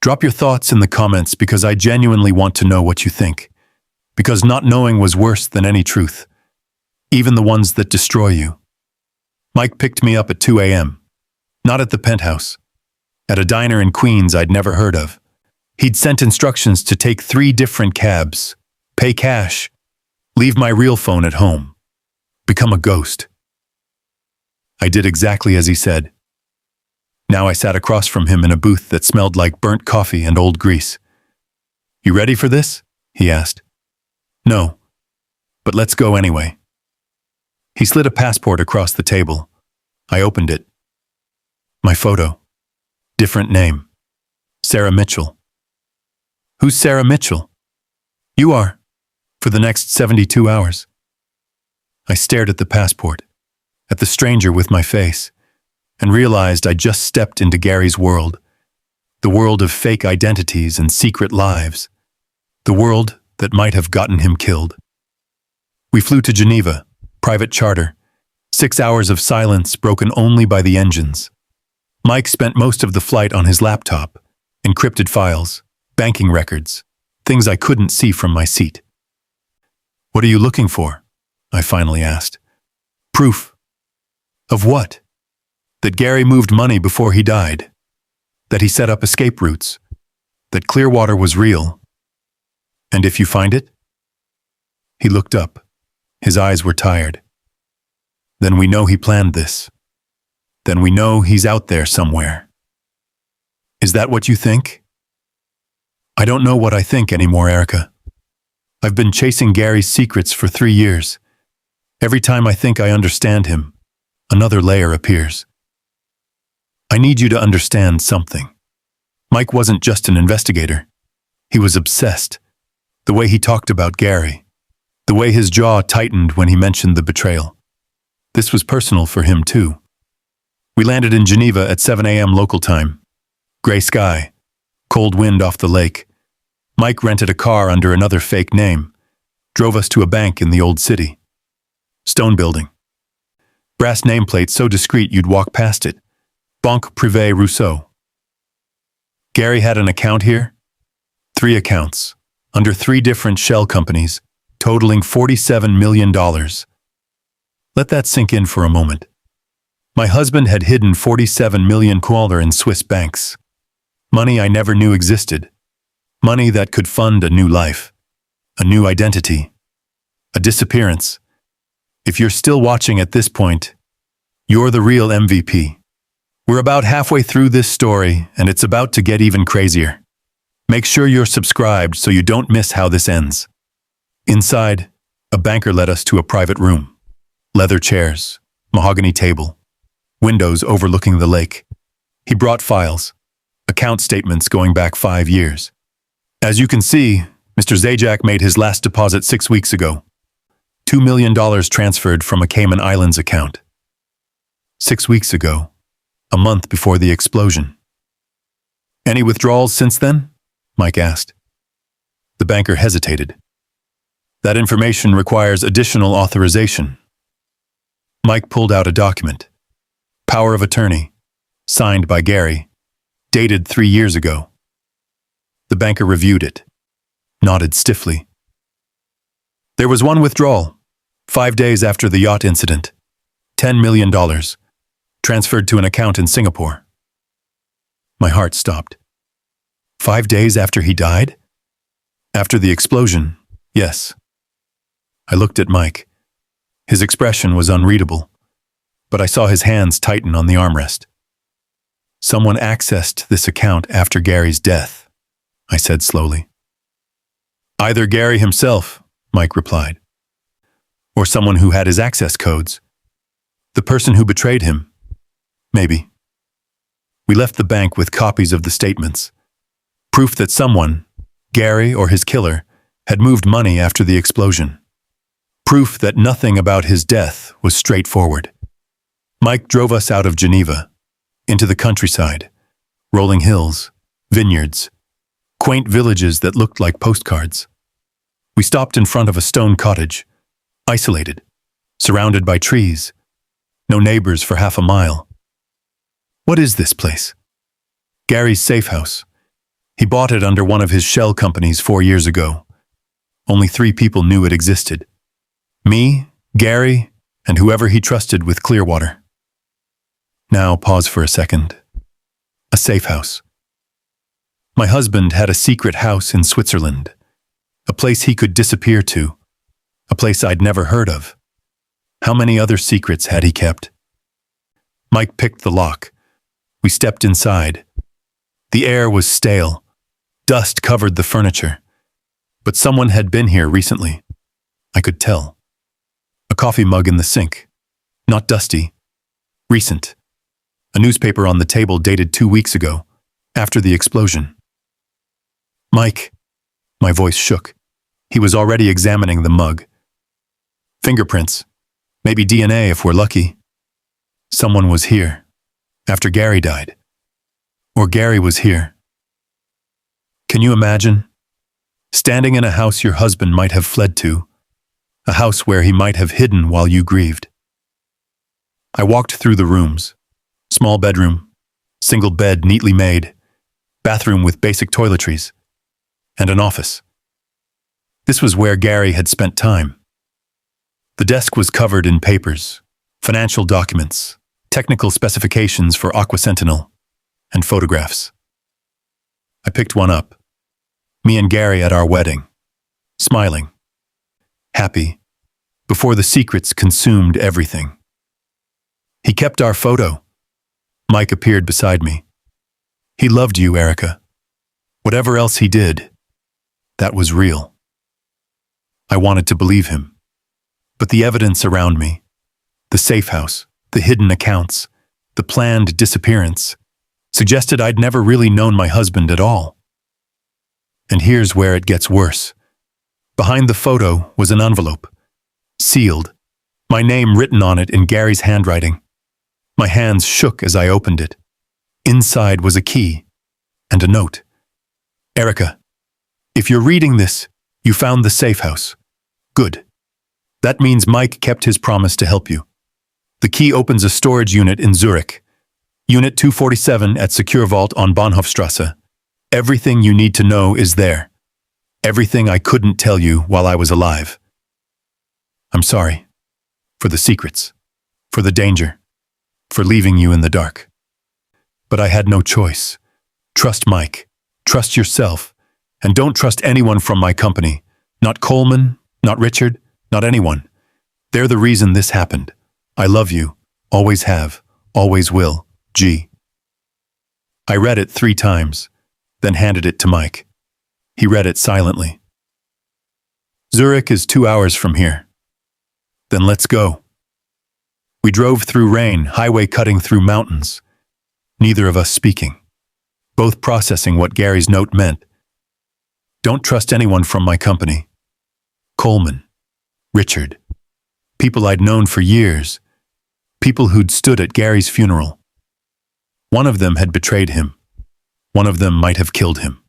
Drop your thoughts in the comments because I genuinely want to know what you think. Because not knowing was worse than any truth, even the ones that destroy you. Mike picked me up at 2 a.m. Not at the penthouse. At a diner in Queens I'd never heard of. He'd sent instructions to take 3 different cabs, pay cash, leave my real phone at home. Become a ghost. I did exactly as he said. Now I sat across from him in a booth that smelled like burnt coffee and old grease. "You ready for this?" he asked. "No, but let's go anyway." He slid a passport across the table. I opened it. My photo. Different name. Sarah Mitchell. "Who's Sarah Mitchell?" "You are, for the next 72 hours. I stared at the passport, at the stranger with my face, and realized I'd just stepped into Gary's world. The world of fake identities and secret lives. The world that might have gotten him killed. We flew to Geneva, private charter. 6 hours of silence broken only by the engines. Mike spent most of the flight on his laptop, encrypted files, banking records, things I couldn't see from my seat. "What are you looking for?" I finally asked. "Proof." "Of what?" "That Gary moved money before he died. That he set up escape routes. That Clearwater was real. And if you find it?" He looked up. His eyes were tired. "Then we know he planned this. Then we know he's out there somewhere." "Is that what you think?" "I don't know what I think anymore, Erica. I've been chasing Gary's secrets for 3 years. Every time I think I understand him, another layer appears. I need you to understand something. Mike wasn't just an investigator. He was obsessed. The way he talked about Gary. The way his jaw tightened when he mentioned the betrayal. This was personal for him too. We landed in Geneva at 7 a.m. local time. Gray sky. Cold wind off the lake. Mike rented a car under another fake name. Drove us to a bank in the old city. Stone building. Brass nameplate so discreet you'd walk past it. Banque Privée Rousseau. Gary had an account here? 3 accounts, under 3 different shell companies, totaling $47 million. Let that sink in for a moment. My husband had hidden $47 million in Swiss banks. Money I never knew existed. Money that could fund a new life, a new identity, a disappearance. If you're still watching at this point, you're the real MVP. We're about halfway through this story, and it's about to get even crazier. Make sure you're subscribed so you don't miss how this ends. Inside, a banker led us to a private room. Leather chairs, mahogany table, windows overlooking the lake. He brought files, account statements going back 5 years. As you can see, Mr. Zajac made his last deposit 6 weeks ago. $2 million transferred from a Cayman Islands account. 6 weeks ago, a month before the explosion. Any withdrawals since then? Mike asked. The banker hesitated. That information requires additional authorization. Mike pulled out a document. Power of attorney, signed by Gary, dated 3 years ago. The banker reviewed it, nodded stiffly. There was one withdrawal, 5 days after the yacht incident. $10 million, transferred to an account in Singapore. My heart stopped. 5 days after he died? After the explosion, yes. I looked at Mike. His expression was unreadable, but I saw his hands tighten on the armrest. Someone accessed this account after Gary's death, I said slowly. Either Gary himself, Mike replied, or someone who had his access codes. The person who betrayed him, maybe. We left the bank with copies of the statements, proof that someone, Gary or his killer, had moved money after the explosion. Proof that nothing about his death was straightforward. Mike drove us out of Geneva, into the countryside, rolling hills, vineyards, quaint villages that looked like postcards. We stopped in front of a stone cottage, isolated, surrounded by trees, no neighbors for half a mile. What is this place? Gary's safe house. He bought it under one of his shell companies 4 years ago. Only 3 people knew it existed. Me, Gary, and whoever he trusted with Clearwater. Now pause for a second. A safe house. My husband had a secret house in Switzerland, a place he could disappear to, a place I'd never heard of. How many other secrets had he kept? Mike picked the lock. We stepped inside. The air was stale. Dust covered the furniture. But someone had been here recently. I could tell. A coffee mug in the sink. Not dusty. Recent. A newspaper on the table dated 2 weeks ago, after the explosion. Mike. My voice shook. He was already examining the mug. Fingerprints. Maybe DNA if we're lucky. Someone was here, after Gary died. Or Gary was here. Can you imagine? Standing in a house your husband might have fled to, a house where he might have hidden while you grieved. I walked through the rooms. Small bedroom, single bed neatly made, bathroom with basic toiletries, and an office. This was where Gary had spent time. The desk was covered in papers, financial documents, technical specifications for Aqua Sentinel, and photographs. I picked one up. Me and Gary at our wedding, smiling, happy, before the secrets consumed everything. He kept our photo. Mike appeared beside me. He loved you, Erica. Whatever else he did, that was real. I wanted to believe him. But the evidence around me, the safe house, the hidden accounts, the planned disappearance, suggested I'd never really known my husband at all. And here's where it gets worse. Behind the photo was an envelope, sealed, my name written on it in Gary's handwriting. My hands shook as I opened it. Inside was a key and a note. Erica, if you're reading this, you found the safe house. Good. That means Mike kept his promise to help you. The key opens a storage unit in Zurich. Unit 247 at Secure Vault on Bahnhofstrasse. Everything you need to know is there. Everything I couldn't tell you while I was alive. I'm sorry. For the secrets. For the danger. For leaving you in the dark. But I had no choice. Trust Mike. Trust yourself. And don't trust anyone from my company. Not Coleman, not Richard, not anyone. They're the reason this happened. I love you. Always have. Always will. G. I read it 3 times, then handed it to Mike. He read it silently. Zurich is 2 hours from here. Then let's go. We drove through rain, highway cutting through mountains. neither of us speaking, both processing what Gary's note meant. Don't trust anyone from my company. Coleman, Richard, people I'd known for years, people who'd stood at Gary's funeral. One of them had betrayed him. One of them might have killed him.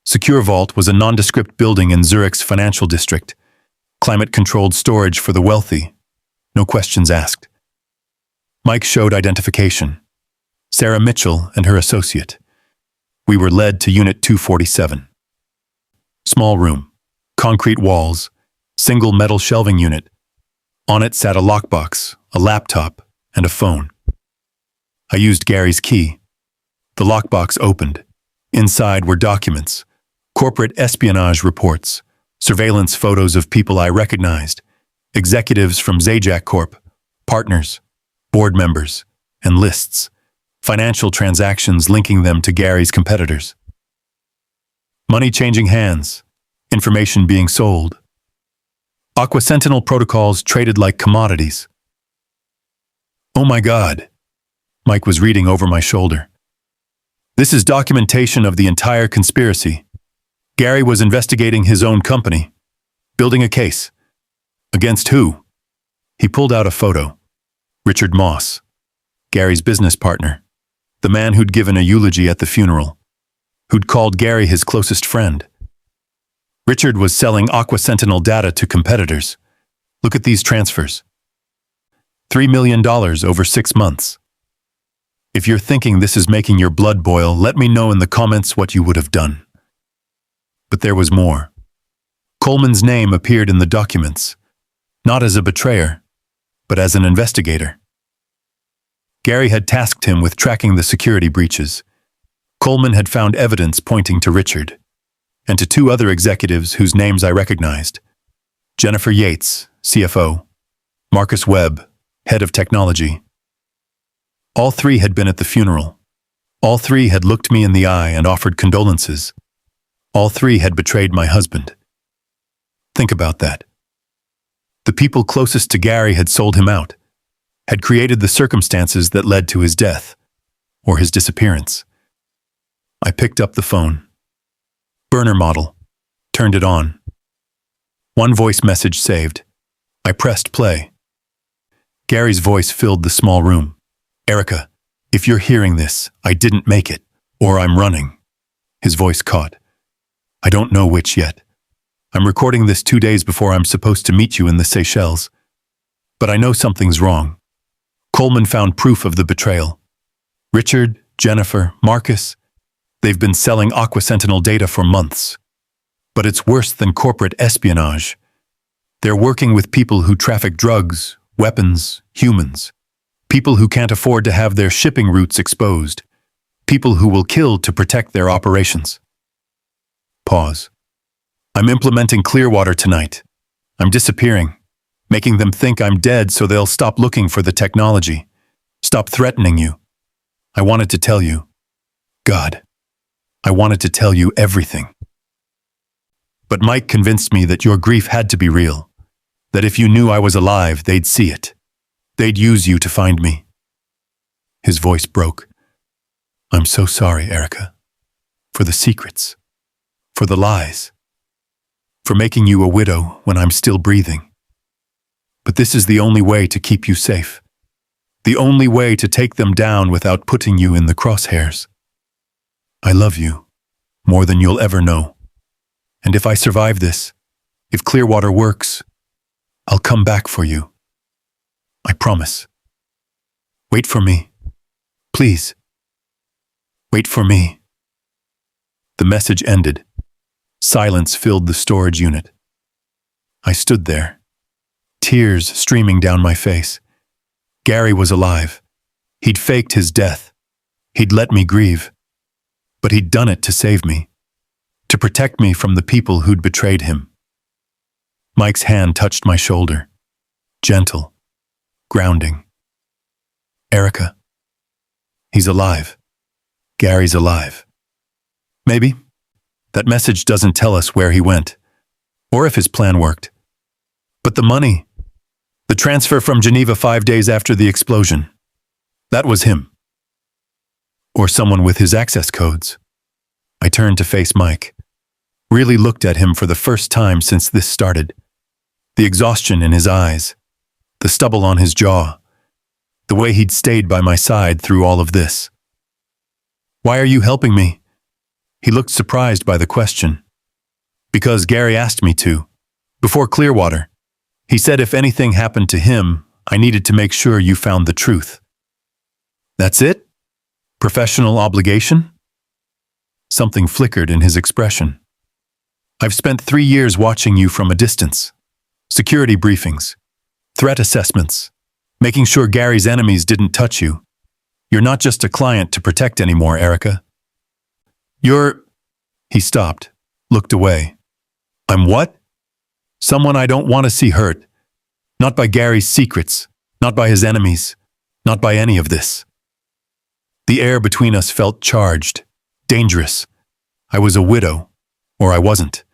Secure Vault was a nondescript building in Zurich's financial district, climate-controlled storage for the wealthy, no questions asked. Mike showed identification. Sarah Mitchell and her associate. We were led to Unit 247. Small room, concrete walls, single metal shelving unit. On it sat a lockbox, a laptop, and a phone. I used Gary's key. The lockbox opened. Inside were documents, corporate espionage reports, surveillance photos of people I recognized, executives from Zajac Corp, partners, board members, and lists, financial transactions linking them to Gary's competitors. Money changing hands, information being sold. Aqua Sentinel protocols traded like commodities. Oh my God, Mike was reading over my shoulder. This is documentation of the entire conspiracy. Gary was investigating his own company, building a case. Against who? He pulled out a photo. Richard Moss, Gary's business partner, the man who'd given a eulogy at the funeral, who'd called Gary his closest friend. Richard was selling Aqua Sentinel data to competitors. Look at these transfers. $3 million over 6 months. If you're thinking this is making your blood boil, let me know in the comments what you would have done. But there was more. Coleman's name appeared in the documents, not as a betrayer, but as an investigator. Gary had tasked him with tracking the security breaches. Coleman had found evidence pointing to Richard, and to 2 other executives whose names I recognized. Jennifer Yates, CFO, Marcus Webb, head of technology. All 3 had been at the funeral. All 3 had looked me in the eye and offered condolences. All 3 had betrayed my husband. Think about that. The people closest to Gary had sold him out, had created the circumstances that led to his death, or his disappearance. I picked up the phone. Burner model. Turned it on. One voice message saved. I pressed play. Gary's voice filled the small room. Erica, if you're hearing this, I didn't make it, or I'm running. His voice caught. I don't know which yet. I'm recording this 2 days before I'm supposed to meet you in the Seychelles. But I know something's wrong. Coleman found proof of the betrayal. Richard, Jennifer, Marcus, they've been selling Aqua Sentinel data for months. But it's worse than corporate espionage. They're working with people who traffic drugs, weapons, humans. People who can't afford to have their shipping routes exposed. People who will kill to protect their operations. Pause. I'm implementing Clearwater tonight. I'm disappearing, making them think I'm dead so they'll stop looking for the technology, stop threatening you. I wanted to tell you. God, I wanted to tell you everything. But Mike convinced me that your grief had to be real, that if you knew I was alive, they'd see it. They'd use you to find me. His voice broke. I'm so sorry, Erica, for the secrets, for the lies, for making you a widow when I'm still breathing. But this is the only way to keep you safe, the only way to take them down without putting you in the crosshairs. I love you more than you'll ever know. And if I survive this, if Clearwater works, I'll come back for you. I promise. Wait for me. Please. Wait for me. The message ended. Silence filled the storage unit. I stood there, tears streaming down my face. Gary was alive. He'd faked his death. He'd let me grieve. But he'd done it to save me, to protect me from the people who'd betrayed him. Mike's hand touched my shoulder, gentle, grounding. Erica, he's alive. Gary's alive. Maybe that message doesn't tell us where he went, or if his plan worked. But the money, the transfer from Geneva 5 days after the explosion, that was him. Or someone with his access codes. I turned to face Mike. Really looked at him for the first time since this started. The exhaustion in his eyes. The stubble on his jaw. The way he'd stayed by my side through all of this. Why are you helping me? He looked surprised by the question. Because Gary asked me to. Before Clearwater. He said if anything happened to him, I needed to make sure you found the truth. That's it? Professional obligation? Something flickered in his expression. I've spent 3 years watching you from a distance. Security briefings. Threat assessments. Making sure Gary's enemies didn't touch you. You're not just a client to protect anymore, Erica. You're... He stopped, looked away. I'm what? Someone I don't want to see hurt. Not by Gary's secrets, not by his enemies, not by any of this. The air between us felt charged, dangerous. I was a widow, or I wasn't.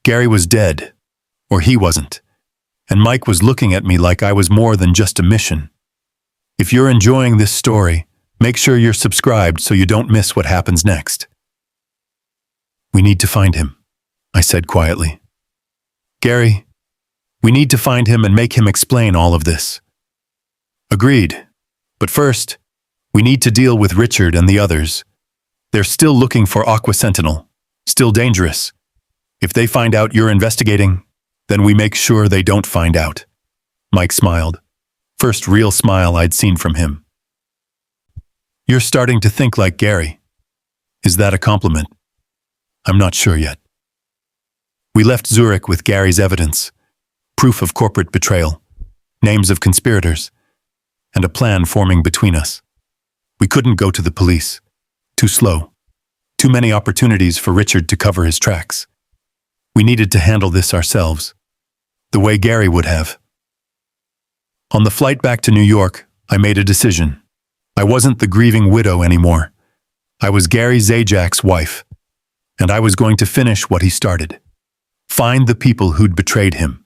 Gary was dead, or he wasn't. And Mike was looking at me like I was more than just a mission. If you're enjoying this story, make sure you're subscribed so you don't miss what happens next. We need to find him, I said quietly. Gary, we need to find him and make him explain all of this. Agreed. But first, we need to deal with Richard and the others. They're still looking for Aqua Sentinel, still dangerous. If they find out you're investigating, then we make sure they don't find out. Mike smiled. First real smile I'd seen from him. You're starting to think like Gary. Is that a compliment? I'm not sure yet. We left Zurich with Gary's evidence, proof of corporate betrayal, names of conspirators, and a plan forming between us. We couldn't go to the police. Too slow. Too many opportunities for Richard to cover his tracks. We needed to handle this ourselves, the way Gary would have. On the flight back to New York, I made a decision. I wasn't the grieving widow anymore. I was Gary Zajac's wife, and I was going to finish what he started. Find the people who'd betrayed him,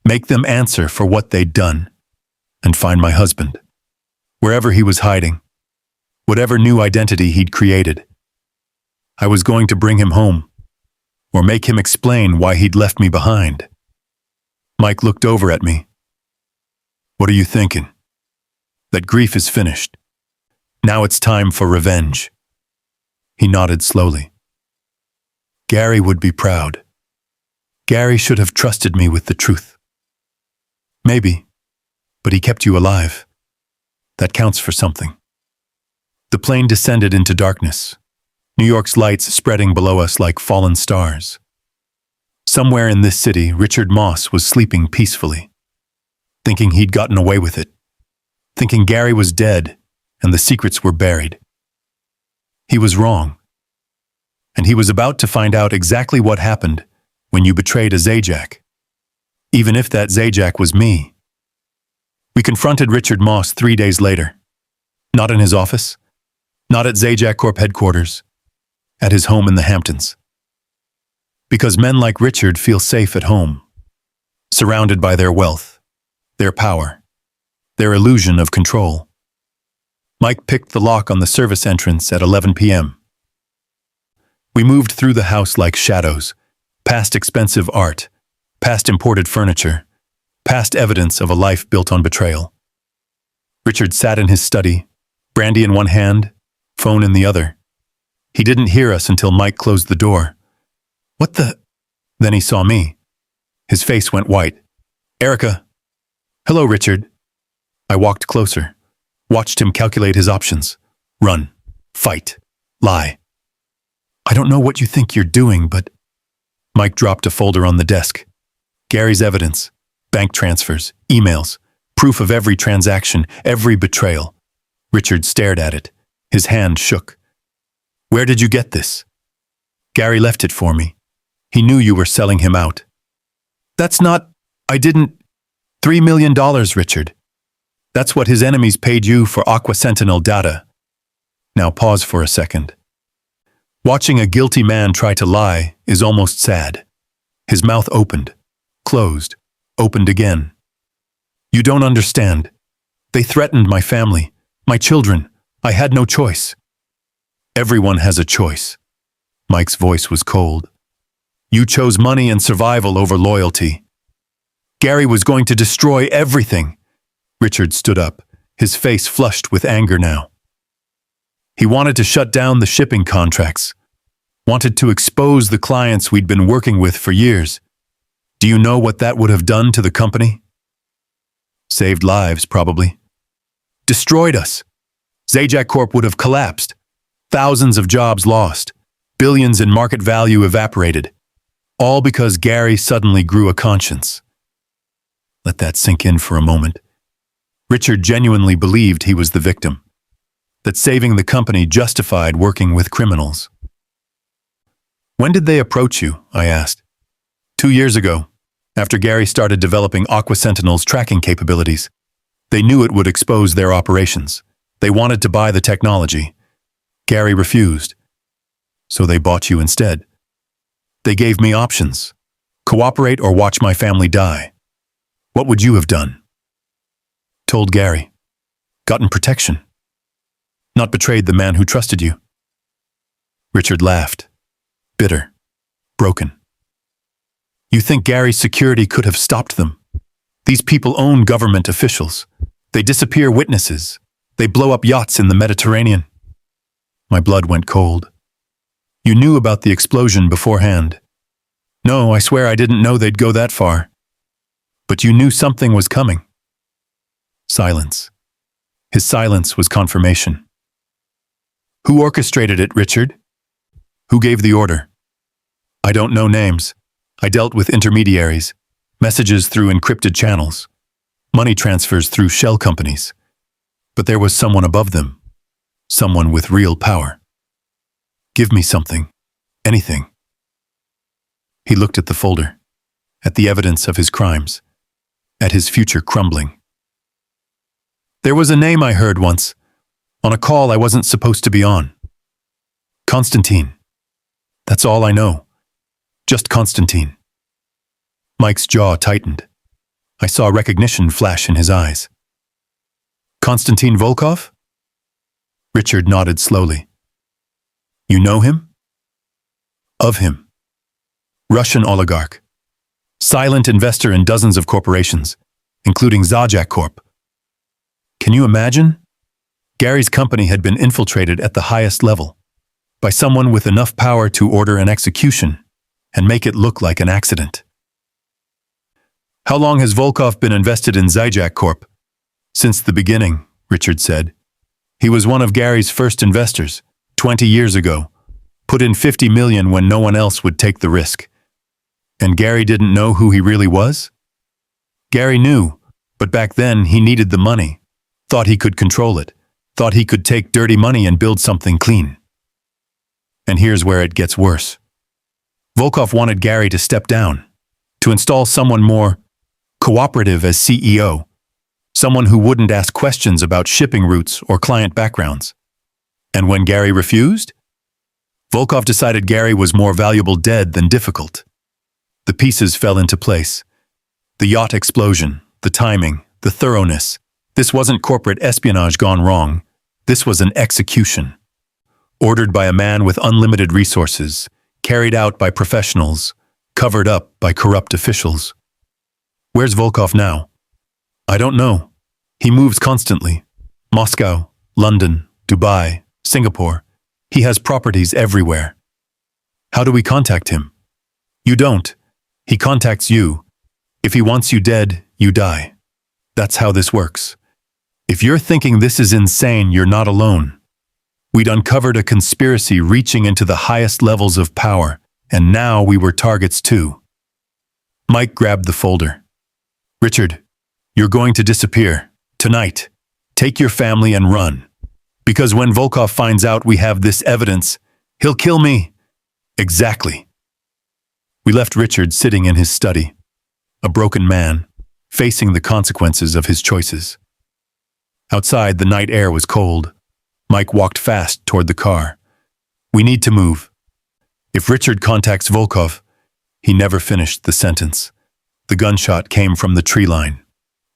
make them answer for what they'd done, and find my husband, wherever he was hiding, whatever new identity he'd created. I was going to bring him home, or make him explain why he'd left me behind. Mike looked over at me. What are you thinking? That grief is finished. Now it's time for revenge. He nodded slowly. Gary would be proud. Gary should have trusted me with the truth. Maybe, but he kept you alive. That counts for something. The plane descended into darkness, New York's lights spreading below us like fallen stars. Somewhere in this city, Richard Moss was sleeping peacefully, thinking he'd gotten away with it, thinking Gary was dead and the secrets were buried. He was wrong, and he was about to find out exactly what happened when you betrayed a Zajac, even if that Zajac was me. We confronted Richard Moss 3 days later, not in his office, not at Zajac Corp headquarters, at his home in the Hamptons. Because men like Richard feel safe at home, surrounded by their wealth, their power, their illusion of control. Mike picked the lock on the service entrance at 11 p.m. We moved through the house like shadows, past expensive art, past imported furniture, past evidence of a life built on betrayal. Richard sat in his study, brandy in one hand, phone in the other. He didn't hear us until Mike closed the door. What the? Then he saw me. His face went white. Erica. Hello, Richard. I walked closer, watched him calculate his options. Run, fight, lie. I don't know what you think you're doing, but... Mike dropped a folder on the desk. Gary's evidence, bank transfers, emails, proof of every transaction, every betrayal. Richard stared at it. His hand shook. Where did you get this? Gary left it for me. He knew you were selling him out. That's not... I didn't... $3 million, Richard. That's what his enemies paid you for Aqua Sentinel data. Now pause for a second. Watching a guilty man try to lie is almost sad. His mouth opened, closed, opened again. You don't understand. They threatened my family, my children. I had no choice. Everyone has a choice. Mike's voice was cold. You chose money and survival over loyalty. Gary was going to destroy everything. Richard stood up, his face flushed with anger now. He wanted to shut down the shipping contracts, wanted to expose the clients we'd been working with for years. Do you know what that would have done to the company? Saved lives, probably. Destroyed us. Zajac Corp would have collapsed. Thousands of jobs lost. Billions in market value evaporated. All because Gary suddenly grew a conscience. Let that sink in for a moment. Richard genuinely believed he was the victim, that saving the company justified working with criminals. When did they approach you? I asked. 2 years ago, after Gary started developing Aqua Sentinel's tracking capabilities. They knew it would expose their operations. They wanted to buy the technology. Gary refused. So they bought you instead. They gave me options. Cooperate or watch my family die. What would you have done? Told Gary. Gotten protection. Not betrayed the man who trusted you. Richard laughed. Bitter. Broken. You think Gary's security could have stopped them? These people own government officials. They disappear witnesses. They blow up yachts in the Mediterranean. My blood went cold. You knew about the explosion beforehand. No, I swear I didn't know they'd go that far. But you knew something was coming. Silence. His silence was confirmation. Who orchestrated it, Richard? Who gave the order? I don't know names. I dealt with intermediaries, messages through encrypted channels, money transfers through shell companies. But there was someone above them, someone with real power. Give me something, anything. He looked at the folder, at the evidence of his crimes, at his future crumbling. There was a name I heard once, on a call I wasn't supposed to be on. Constantine. That's all I know. Just Constantine. Mike's jaw tightened. I saw recognition flash in his eyes. Konstantin Volkov? Richard nodded slowly. You know him? Of him. Russian oligarch. Silent investor in dozens of corporations, including Zajac Corp. Can you imagine? Gary's company had been infiltrated at the highest level by someone with enough power to order an execution and make it look like an accident. How long has Volkov been invested in Zajac Corp? Since the beginning, Richard said. He was one of Gary's first investors, 20 years ago, put in $50 million when no one else would take the risk. And Gary didn't know who he really was? Gary knew, but back then he needed the money, thought he could control it, thought he could take dirty money and build something clean. And here's where it gets worse. Volkov wanted Gary to step down, to install someone more cooperative as CEO, someone who wouldn't ask questions about shipping routes or client backgrounds. And when Gary refused, Volkov decided Gary was more valuable dead than difficult. The pieces fell into place. The yacht explosion, the timing, the thoroughness. This wasn't corporate espionage gone wrong. This was an execution. Ordered by a man with unlimited resources, carried out by professionals, covered up by corrupt officials. Where's Volkov now? I don't know. He moves constantly. Moscow, London, Dubai, Singapore. He has properties everywhere. How do we contact him? You don't. He contacts you. If he wants you dead, you die. That's how this works. If you're thinking this is insane, you're not alone. We'd uncovered a conspiracy reaching into the highest levels of power, and now we were targets too. Mike grabbed the folder. Richard, you're going to disappear. Tonight. Take your family and run. Because when Volkov finds out we have this evidence, he'll kill me. Exactly. We left Richard sitting in his study, a broken man, facing the consequences of his choices. Outside, the night air was cold. Mike walked fast toward the car. We need to move. If Richard contacts Volkov, he never finished the sentence. The gunshot came from the tree line.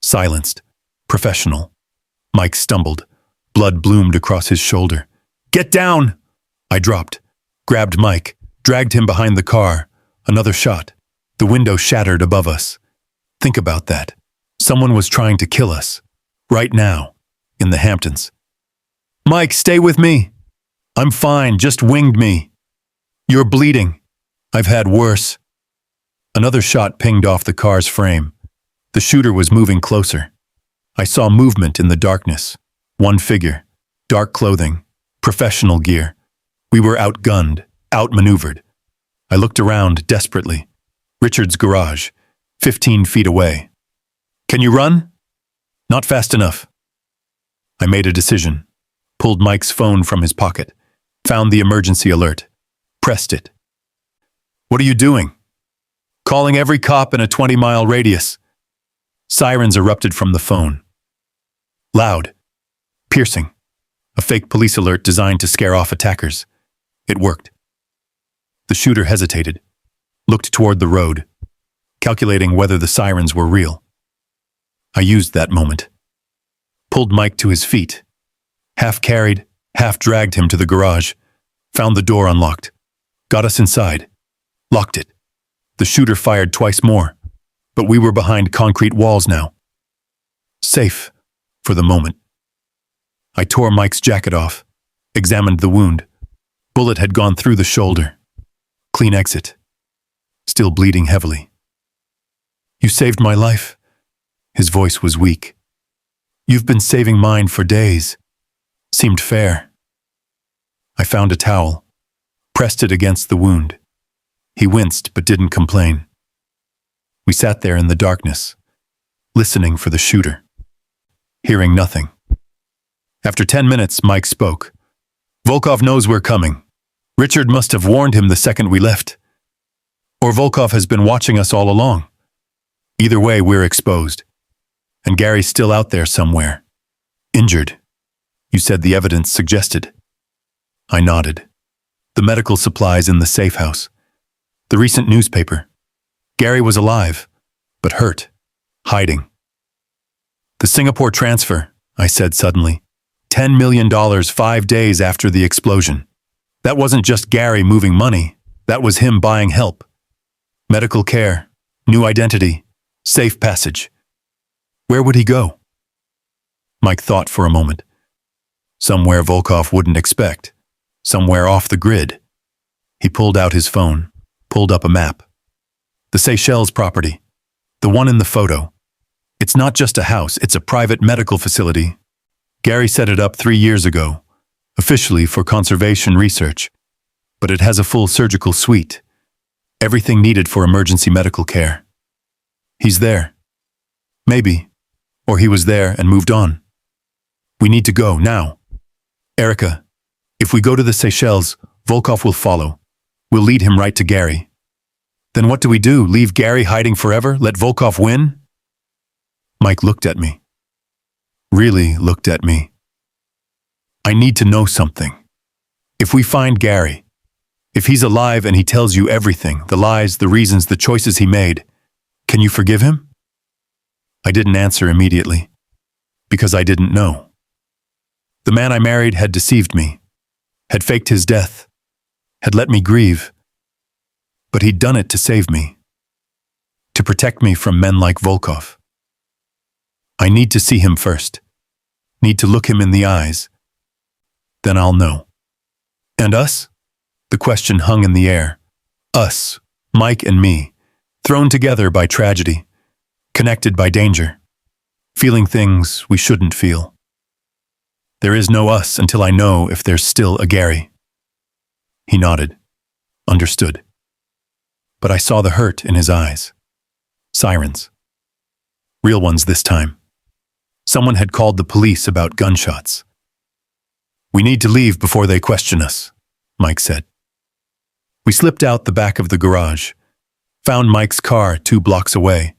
Silenced. Professional. Mike stumbled. Blood bloomed across his shoulder. Get down! I dropped, grabbed Mike, dragged him behind the car. Another shot. The window shattered above us. Think about that. Someone was trying to kill us. Right now. In the Hamptons. Mike, stay with me. I'm fine, just winged me. You're bleeding. I've had worse. Another shot pinged off the car's frame. The shooter was moving closer. I saw movement in the darkness. One figure. Dark clothing. Professional gear. We were outgunned, outmaneuvered. I looked around desperately. Richard's garage, 15 feet away. Can you run? Not fast enough. I made a decision. Pulled Mike's phone from his pocket. Found the emergency alert. Pressed it. What are you doing? Calling every cop in a 20-mile radius. Sirens erupted from the phone. Loud. Piercing. A fake police alert designed to scare off attackers. It worked. The shooter hesitated. Looked toward the road. Calculating whether the sirens were real. I used that moment. Pulled Mike to his feet. Half carried, half dragged him to the garage. Found the door unlocked. Got us inside. Locked it. The shooter fired twice more, but we were behind concrete walls now. Safe, for the moment. I tore Mike's jacket off, examined the wound. Bullet had gone through the shoulder. Clean exit. Still bleeding heavily. You saved my life. His voice was weak. You've been saving mine for days. Seemed fair. I found a towel, pressed it against the wound. He winced but didn't complain. We sat there in the darkness, listening for the shooter, hearing nothing. After 10 minutes, Mike spoke. Volkov knows we're coming. Richard must have warned him the second we left. Or Volkov has been watching us all along. Either way, we're exposed. And Gary's still out there somewhere. Injured. You said the evidence suggested. I nodded. The medical supplies in the safe house. The recent newspaper. Gary was alive, but hurt, hiding. The Singapore transfer, I said suddenly. $10 million 5 days after the explosion. That wasn't just Gary moving money. That was him buying help. Medical care, new identity, safe passage. Where would he go? Mike thought for a moment. Somewhere Volkov wouldn't expect. Somewhere off the grid. He pulled out his phone, pulled up a map. The Seychelles property. The one in the photo. It's not just a house, it's a private medical facility. Gary set it up 3 years ago, officially for conservation research. But it has a full surgical suite. Everything needed for emergency medical care. He's there. Maybe. Or he was there and moved on. We need to go, now. Erica, if we go to the Seychelles, Volkov will follow. We'll lead him right to Gary. Then what do we do? Leave Gary hiding forever? Let Volkov win? Mike looked at me. Really looked at me. I need to know something. If we find Gary, if he's alive and he tells you everything, the lies, the reasons, the choices he made, can you forgive him? I didn't answer immediately, because I didn't know. The man I married had deceived me, had faked his death, had let me grieve. But he'd done it to save me, to protect me from men like Volkov. I need to see him first, need to look him in the eyes. Then I'll know. And us? The question hung in the air. Us, Mike and me, thrown together by tragedy, connected by danger, feeling things we shouldn't feel. There is no us until I know if there's still a Gary. He nodded, understood. But I saw the hurt in his eyes. Sirens. Real ones this time. Someone had called the police about gunshots. We need to leave before they question us, Mike said. We slipped out the back of the garage, found Mike's car 2 blocks away,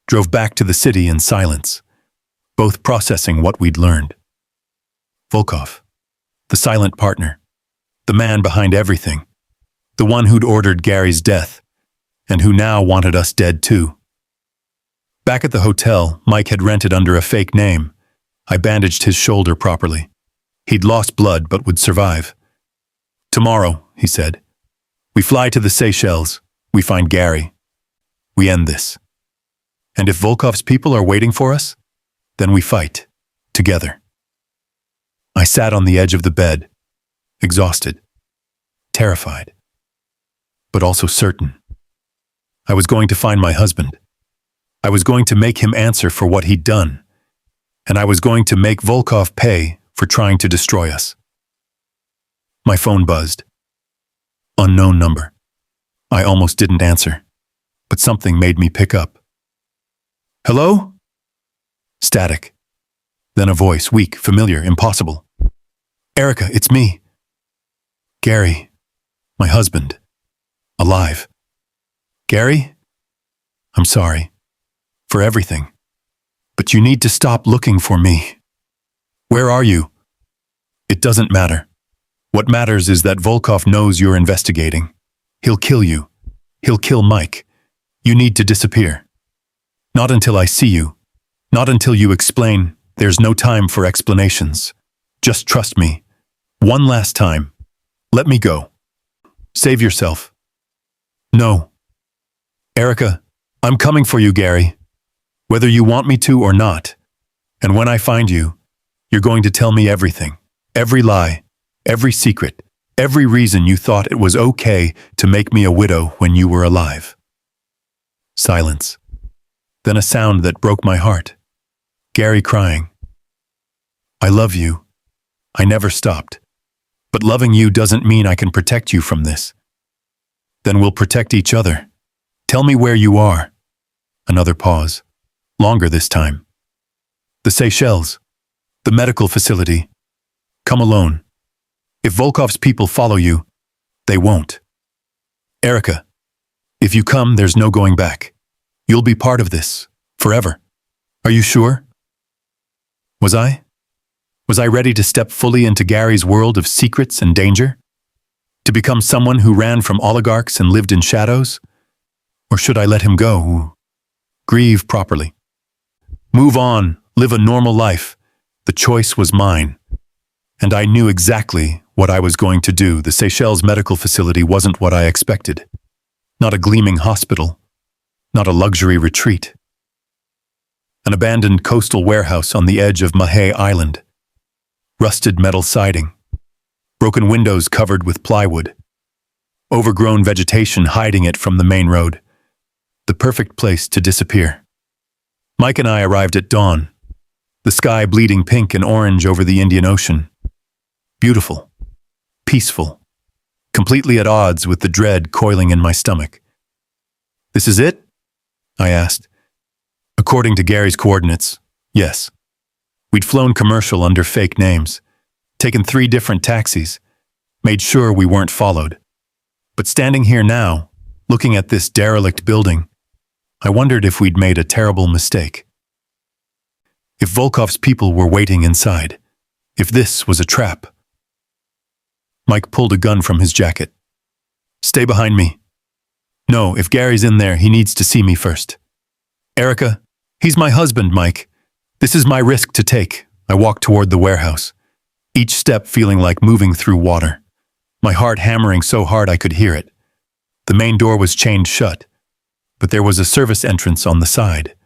drove back to the city in silence, both processing what we'd learned. Volkov, the silent partner, the man behind everything, the one who'd ordered Gary's death, and who now wanted us dead too. Back at the hotel, Mike had rented under a fake name. I bandaged his shoulder properly. He'd lost blood but would survive. Tomorrow, he said. We fly to the Seychelles. We find Gary. We end this. And if Volkov's people are waiting for us, then we fight. Together. I sat on the edge of the bed, exhausted, terrified, but also certain. I was going to find my husband. I was going to make him answer for what he'd done, and I was going to make Volkov pay for trying to destroy us. My phone buzzed. Unknown number. I almost didn't answer, but something made me pick up. Hello? Static. Then a voice, weak, familiar, impossible. Erica, it's me. Gary, my husband. Alive. Gary? I'm sorry. For everything. But you need to stop looking for me. Where are you? It doesn't matter. What matters is that Volkov knows you're investigating. He'll kill you. He'll kill Mike. You need to disappear. Not until I see you. Not until you explain. There's no time for explanations. Just trust me. One last time. Let me go. Save yourself. No. Erica, I'm coming for you, Gary. Whether you want me to or not. And when I find you, you're going to tell me everything. Every lie. Every secret. Every reason you thought it was okay to make me a widow when you were alive. Silence. Then a sound that broke my heart. Gary crying. I love you. I never stopped. But loving you doesn't mean I can protect you from this. Then we'll protect each other. Tell me where you are. Another pause. Longer this time. The Seychelles. The medical facility. Come alone. If Volkov's people follow you, they won't. Erica, if you come, there's no going back. You'll be part of this. Forever. Are you sure? Was I? Was I ready to step fully into Gary's world of secrets and danger? To become someone who ran from oligarchs and lived in shadows? Or should I let him go? Grieve properly. Move on, live a normal life. The choice was mine. And I knew exactly what I was going to do. The Seychelles medical facility wasn't what I expected. Not a gleaming hospital. Not a luxury retreat. An abandoned coastal warehouse on the edge of Mahé Island. Rusted metal siding. Broken windows covered with plywood. Overgrown vegetation hiding it from the main road. The perfect place to disappear. Mike and I arrived at dawn. The sky bleeding pink and orange over the Indian Ocean. Beautiful. Peaceful. Completely at odds with the dread coiling in my stomach. This is it? I asked. According to Gary's coordinates, yes. We'd flown commercial under fake names, taken 3 different taxis, made sure we weren't followed. But standing here now, looking at this derelict building, I wondered if we'd made a terrible mistake. If Volkov's people were waiting inside, if this was a trap. Mike pulled a gun from his jacket. Stay behind me. No, if Gary's in there, he needs to see me first. Erica, he's my husband, Mike. This is my risk to take. I walked toward the warehouse, each step feeling like moving through water, my heart hammering so hard I could hear it. The main door was chained shut, but there was a service entrance on the side,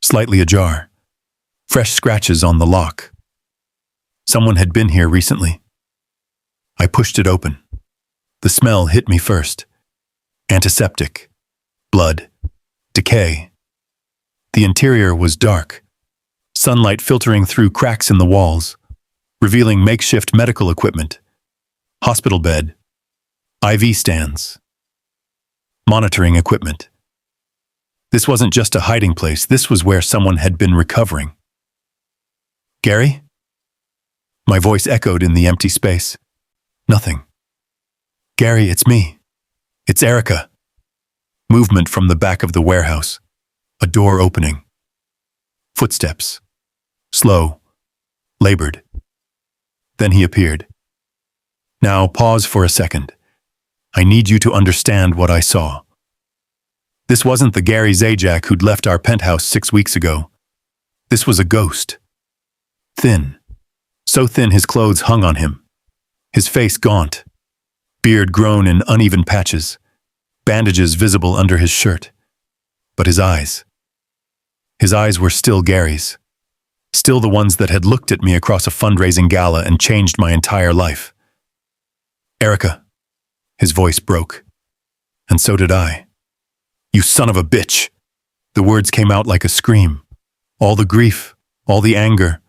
slightly ajar, fresh scratches on the lock. Someone had been here recently. I pushed it open. The smell hit me first. Antiseptic, blood, decay. The interior was dark, sunlight filtering through cracks in the walls, revealing makeshift medical equipment, hospital bed, IV stands, monitoring equipment. This wasn't just a hiding place, this was where someone had been recovering. Gary? My voice echoed in the empty space. Nothing. Gary, it's me. It's Erica. Movement from the back of the warehouse. A door opening. Footsteps. Slow. Labored. Then he appeared. Now pause for a second. I need you to understand what I saw. This wasn't the Gary Zajac who'd left our penthouse 6 weeks ago. This was a ghost. Thin. So thin his clothes hung on him. His face gaunt. beard grown in uneven patches, bandages visible under his shirt. But his eyes were still Gary's, still the ones that had looked at me across a fundraising gala and changed my entire life. Erica, his voice broke, and so did I. You son of a bitch! The words came out like a scream. All the grief, all the anger,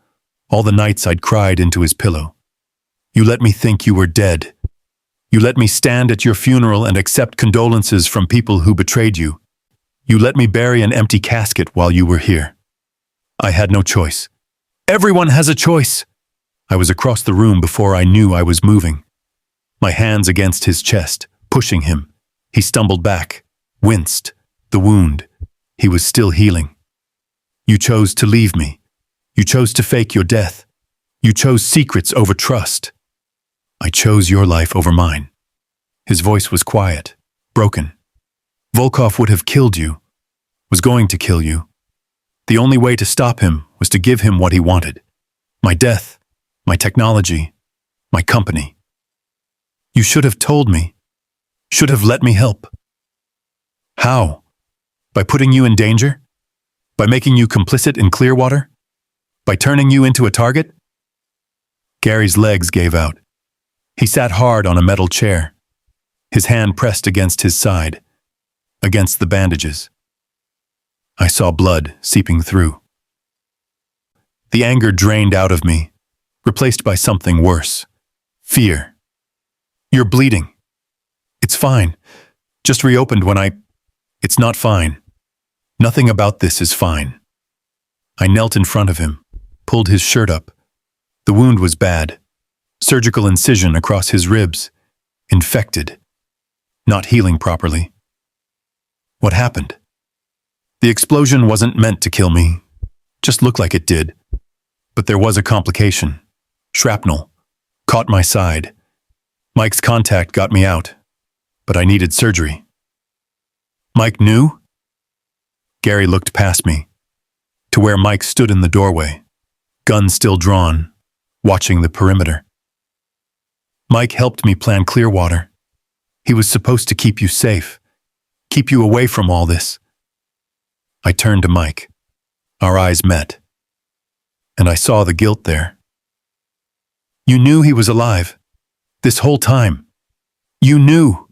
all the nights I'd cried into his pillow. You let me think you were dead. You let me stand at your funeral and accept condolences from people who betrayed you. You let me bury an empty casket while you were here. I had no choice. Everyone has a choice. I was across the room before I knew I was moving. My hands against his chest, pushing him. He stumbled back, winced. The wound. He was still healing. You chose to leave me. You chose to fake your death. You chose secrets over trust. I chose your life over mine. His voice was quiet, broken. Volkov would have killed you, was going to kill you. The only way to stop him was to give him what he wanted. My death, my technology, my company. You should have told me. Should have let me help. How? By putting you in danger? By making you complicit in Clearwater? By turning you into a target? Gary's legs gave out. He sat hard on a metal chair, his hand pressed against his side, against the bandages. I saw blood seeping through. The anger drained out of me, replaced by something worse. Fear. You're bleeding. It's fine. Just reopened when It's not fine. Nothing about this is fine. I knelt in front of him, pulled his shirt up. The wound was bad. Surgical incision across his ribs. Infected. Not healing properly. What happened? The explosion wasn't meant to kill me. Just looked like it did. But there was a complication. Shrapnel. Caught my side. Mike's contact got me out. But I needed surgery. Mike knew? Gary looked past me, to where Mike stood in the doorway, gun still drawn, watching the perimeter. Mike helped me plan Clearwater. He was supposed to keep you safe, keep you away from all this. I turned to Mike. Our eyes met, and I saw the guilt there. You knew he was alive, this whole time. You knew.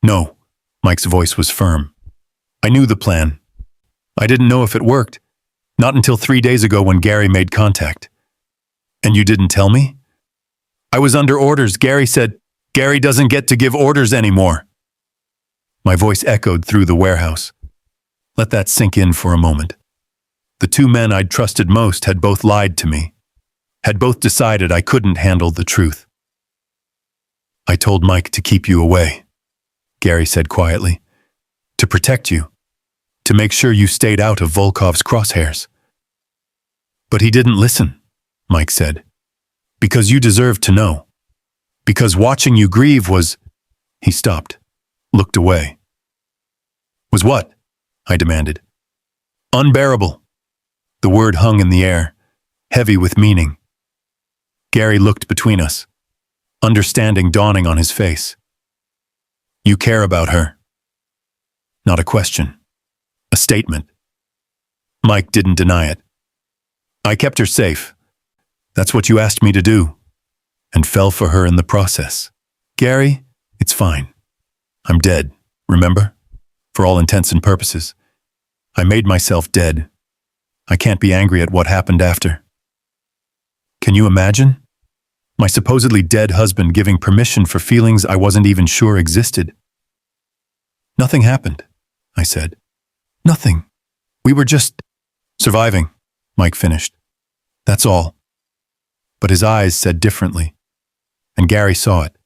No, Mike's voice was firm. I knew the plan. I didn't know if it worked, not until 3 days ago when Gary made contact. And you didn't tell me? I was under orders. Gary said, Gary doesn't get to give orders anymore. My voice echoed through the warehouse. Let that sink in for a moment. The two men I'd trusted most had both lied to me, had both decided I couldn't handle the truth. I told Mike to keep you away, Gary said quietly, to protect you, to make sure you stayed out of Volkov's crosshairs. But he didn't listen, Mike said, because you deserved to know, because watching you grieve was... He stopped, looked away. Was what? I demanded. Unbearable. The word hung in the air, heavy with meaning. Gary looked between us, understanding dawning on his face. You care about her. Not a question. A statement. Mike didn't deny it. I kept her safe. That's what you asked me to do. And fell for her in the process. Gary, it's fine. I'm dead, remember? For all intents and purposes. I made myself dead. I can't be angry at what happened after. Can you imagine? My supposedly dead husband giving permission for feelings I wasn't even sure existed. Nothing happened, I said. Nothing. We were just surviving, Mike finished. That's all. But his eyes said differently, and Gary saw it.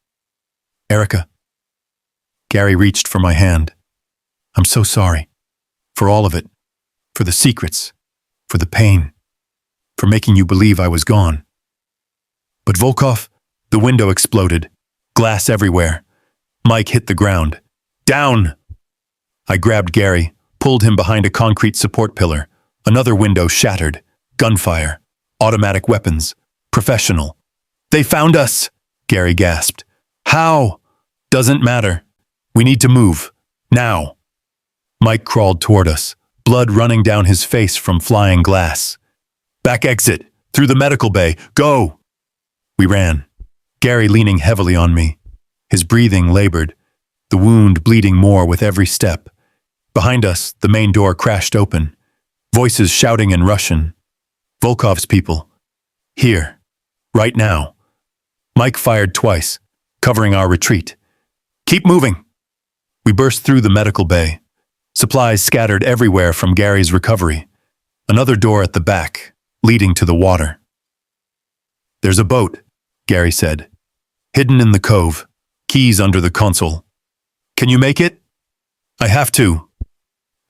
Erica. Gary reached for my hand. I'm so sorry. For all of it. For the secrets. For the pain. For making you believe I was gone. But Volkov, the window exploded. Glass everywhere. Mike hit the ground. Down! I grabbed Gary, pulled him behind a concrete support pillar. Another window shattered. Gunfire. Automatic weapons. Professional. They found us! Gary gasped. How? Doesn't matter. We need to move. Now. Mike crawled toward us, blood running down his face from flying glass. Back exit. Through the medical bay. Go! We ran, Gary leaning heavily on me. His breathing labored, the wound bleeding more with every step. Behind us, the main door crashed open, voices shouting in Russian. Volkov's people. Here. Right now. Mike fired twice, covering our retreat. Keep moving! We burst through the medical bay. Supplies scattered everywhere from Gary's recovery. Another door at the back, leading to the water. There's a boat, Gary said. Hidden in the cove, keys under the console. Can you make it? I have to.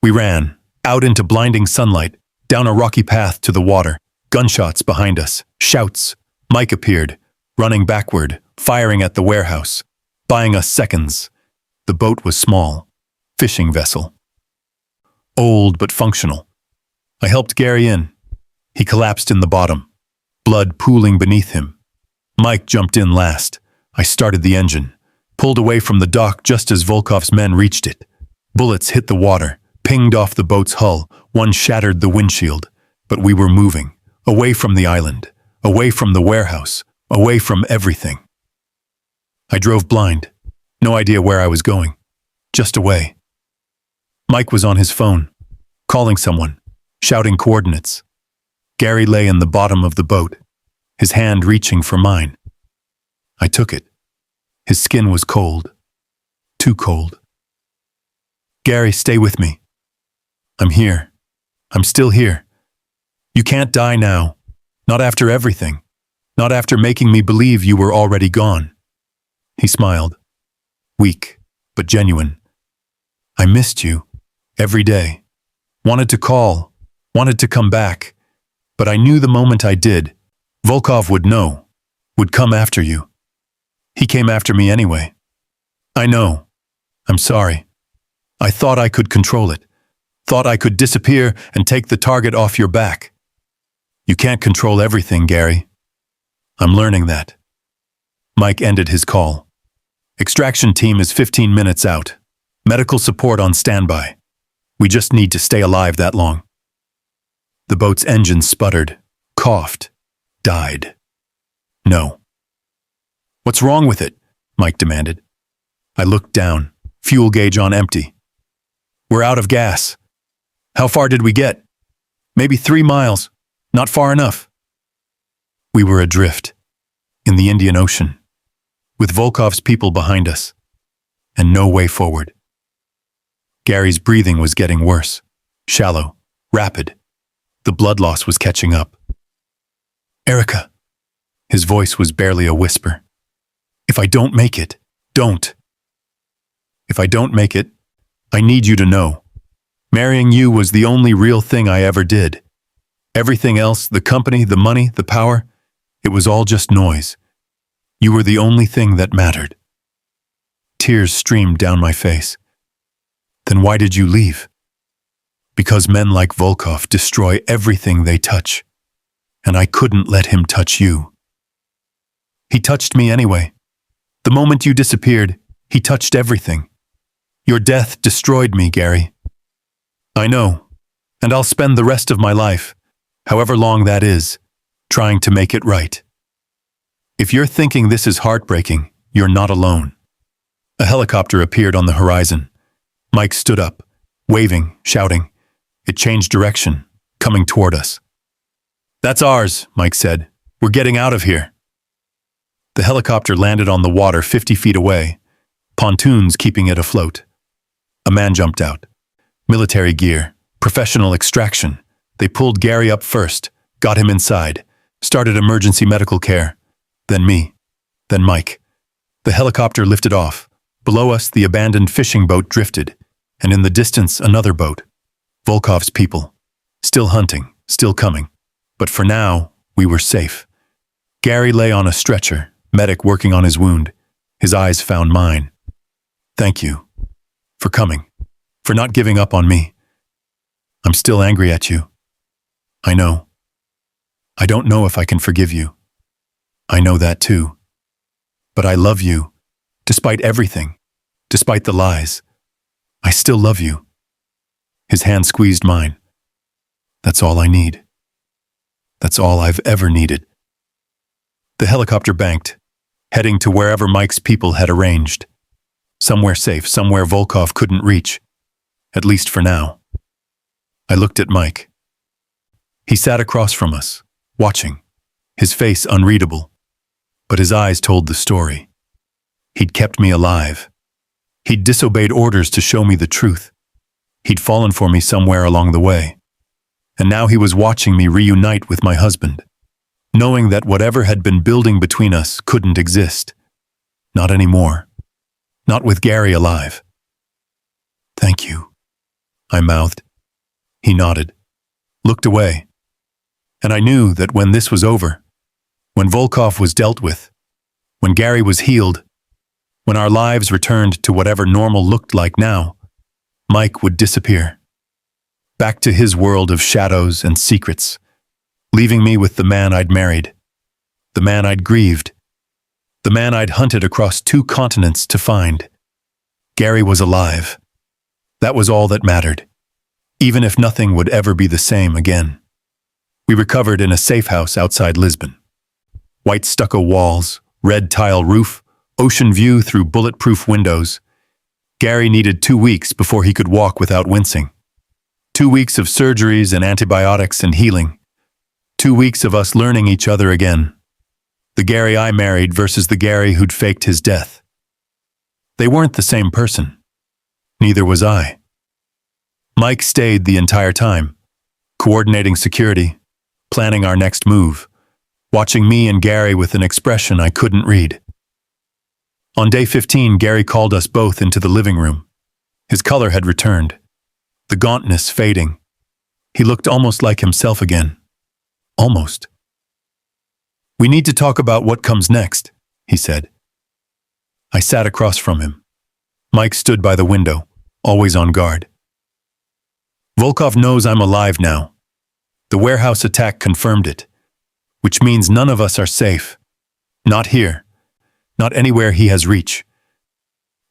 We ran, out into blinding sunlight, down a rocky path to the water. Gunshots behind us, shouts. Mike appeared, running backward, firing at the warehouse, buying us seconds. The boat was small, fishing vessel. Old but functional. I helped Gary in. He collapsed in the bottom, blood pooling beneath him. Mike jumped in last. I started the engine, pulled away from the dock just as Volkov's men reached it. Bullets hit the water, pinged off the boat's hull. One shattered the windshield. But we were moving, away from the island, away from the warehouse, away from everything. I drove blind. No idea where I was going. Just away. Mike was on his phone, calling someone, shouting coordinates. Gary lay in the bottom of the boat, his hand reaching for mine. I took it. His skin was cold. Too cold. Gary, stay with me. I'm here. I'm still here. You can't die now. Not after everything. Not after making me believe you were already gone. He smiled. Weak, but genuine. I missed you. Every day. Wanted to call. Wanted to come back. But I knew the moment I did, Volkov would know. Would come after you. He came after me anyway. I know. I'm sorry. I thought I could control it. Thought I could disappear and take the target off your back. You can't control everything, Gary. I'm learning that. Mike ended his call. Extraction team is 15 minutes out. Medical support on standby. We just need to stay alive that long. The boat's engine sputtered, coughed, died. No. What's wrong with it? Mike demanded. I looked down, fuel gauge on empty. We're out of gas. How far did we get? Maybe 3 miles. Not far enough. We were adrift, in the Indian Ocean, with Volkov's people behind us, and no way forward. Gary's breathing was getting worse, shallow, rapid. The blood loss was catching up. Erica. His voice was barely a whisper. If I don't make it, don't. If I don't make it, I need you to know. Marrying you was the only real thing I ever did. Everything else, the company, the money, the power, it was all just noise. You were the only thing that mattered. Tears streamed down my face. Then why did you leave? Because men like Volkov destroy everything they touch, and I couldn't let him touch you. He touched me anyway. The moment you disappeared, he touched everything. Your death destroyed me, Gary. I know, and I'll spend the rest of my life, however long that is, trying to make it right. If you're thinking this is heartbreaking, you're not alone. A helicopter appeared on the horizon. Mike stood up, waving, shouting. It changed direction, coming toward us. That's ours, Mike said. We're getting out of here. The helicopter landed on the water 50 feet away, pontoons keeping it afloat. A man jumped out. Military gear, professional extraction. They pulled Gary up first, got him inside, started emergency medical care. Then me. Then Mike. The helicopter lifted off. Below us, the abandoned fishing boat drifted, and in the distance, another boat. Volkov's people. Still hunting, still coming. But for now, we were safe. Gary lay on a stretcher, medic working on his wound. His eyes found mine. Thank you. For coming. For not giving up on me. I'm still angry at you. I know. I don't know if I can forgive you. I know that too. But I love you, Despite everything, despite the lies, I still love you. His hand squeezed mine. That's all I need. That's all I've ever needed. The helicopter banked, heading to wherever Mike's people had arranged. Somewhere safe, somewhere Volkov couldn't reach, at least for now. I looked at Mike. He sat across from us, watching, his face unreadable, but his eyes told the story. He'd kept me alive. He'd disobeyed orders to show me the truth. He'd fallen for me somewhere along the way. And now he was watching me reunite with my husband, knowing that whatever had been building between us couldn't exist. Not anymore. Not with Gary alive. Thank you, I mouthed. He nodded, looked away. And I knew that when this was over, when Volkov was dealt with, when Gary was healed, when our lives returned to whatever normal looked like now, Mike would disappear. Back to his world of shadows and secrets, leaving me with the man I'd married, the man I'd grieved, the man I'd hunted across 2 continents to find. Gary was alive. That was all that mattered, even if nothing would ever be the same again. We recovered in a safe house outside Lisbon. White stucco walls, red tile roof, ocean view through bulletproof windows. Gary needed 2 weeks before he could walk without wincing. 2 weeks of surgeries and antibiotics and healing. 2 weeks of us learning each other again. The Gary I married versus the Gary who'd faked his death. They weren't the same person. Neither was I. Mike stayed the entire time, coordinating security, planning our next move, watching me and Gary with an expression I couldn't read. On day 15, Gary called us both into the living room. His color had returned, the gauntness fading. He looked almost like himself again. Almost. We need to talk about what comes next, he said. I sat across from him. Mike stood by the window, always on guard. Volkov knows I'm alive now. The warehouse attack confirmed it, which means none of us are safe. Not here. Not anywhere he has reach.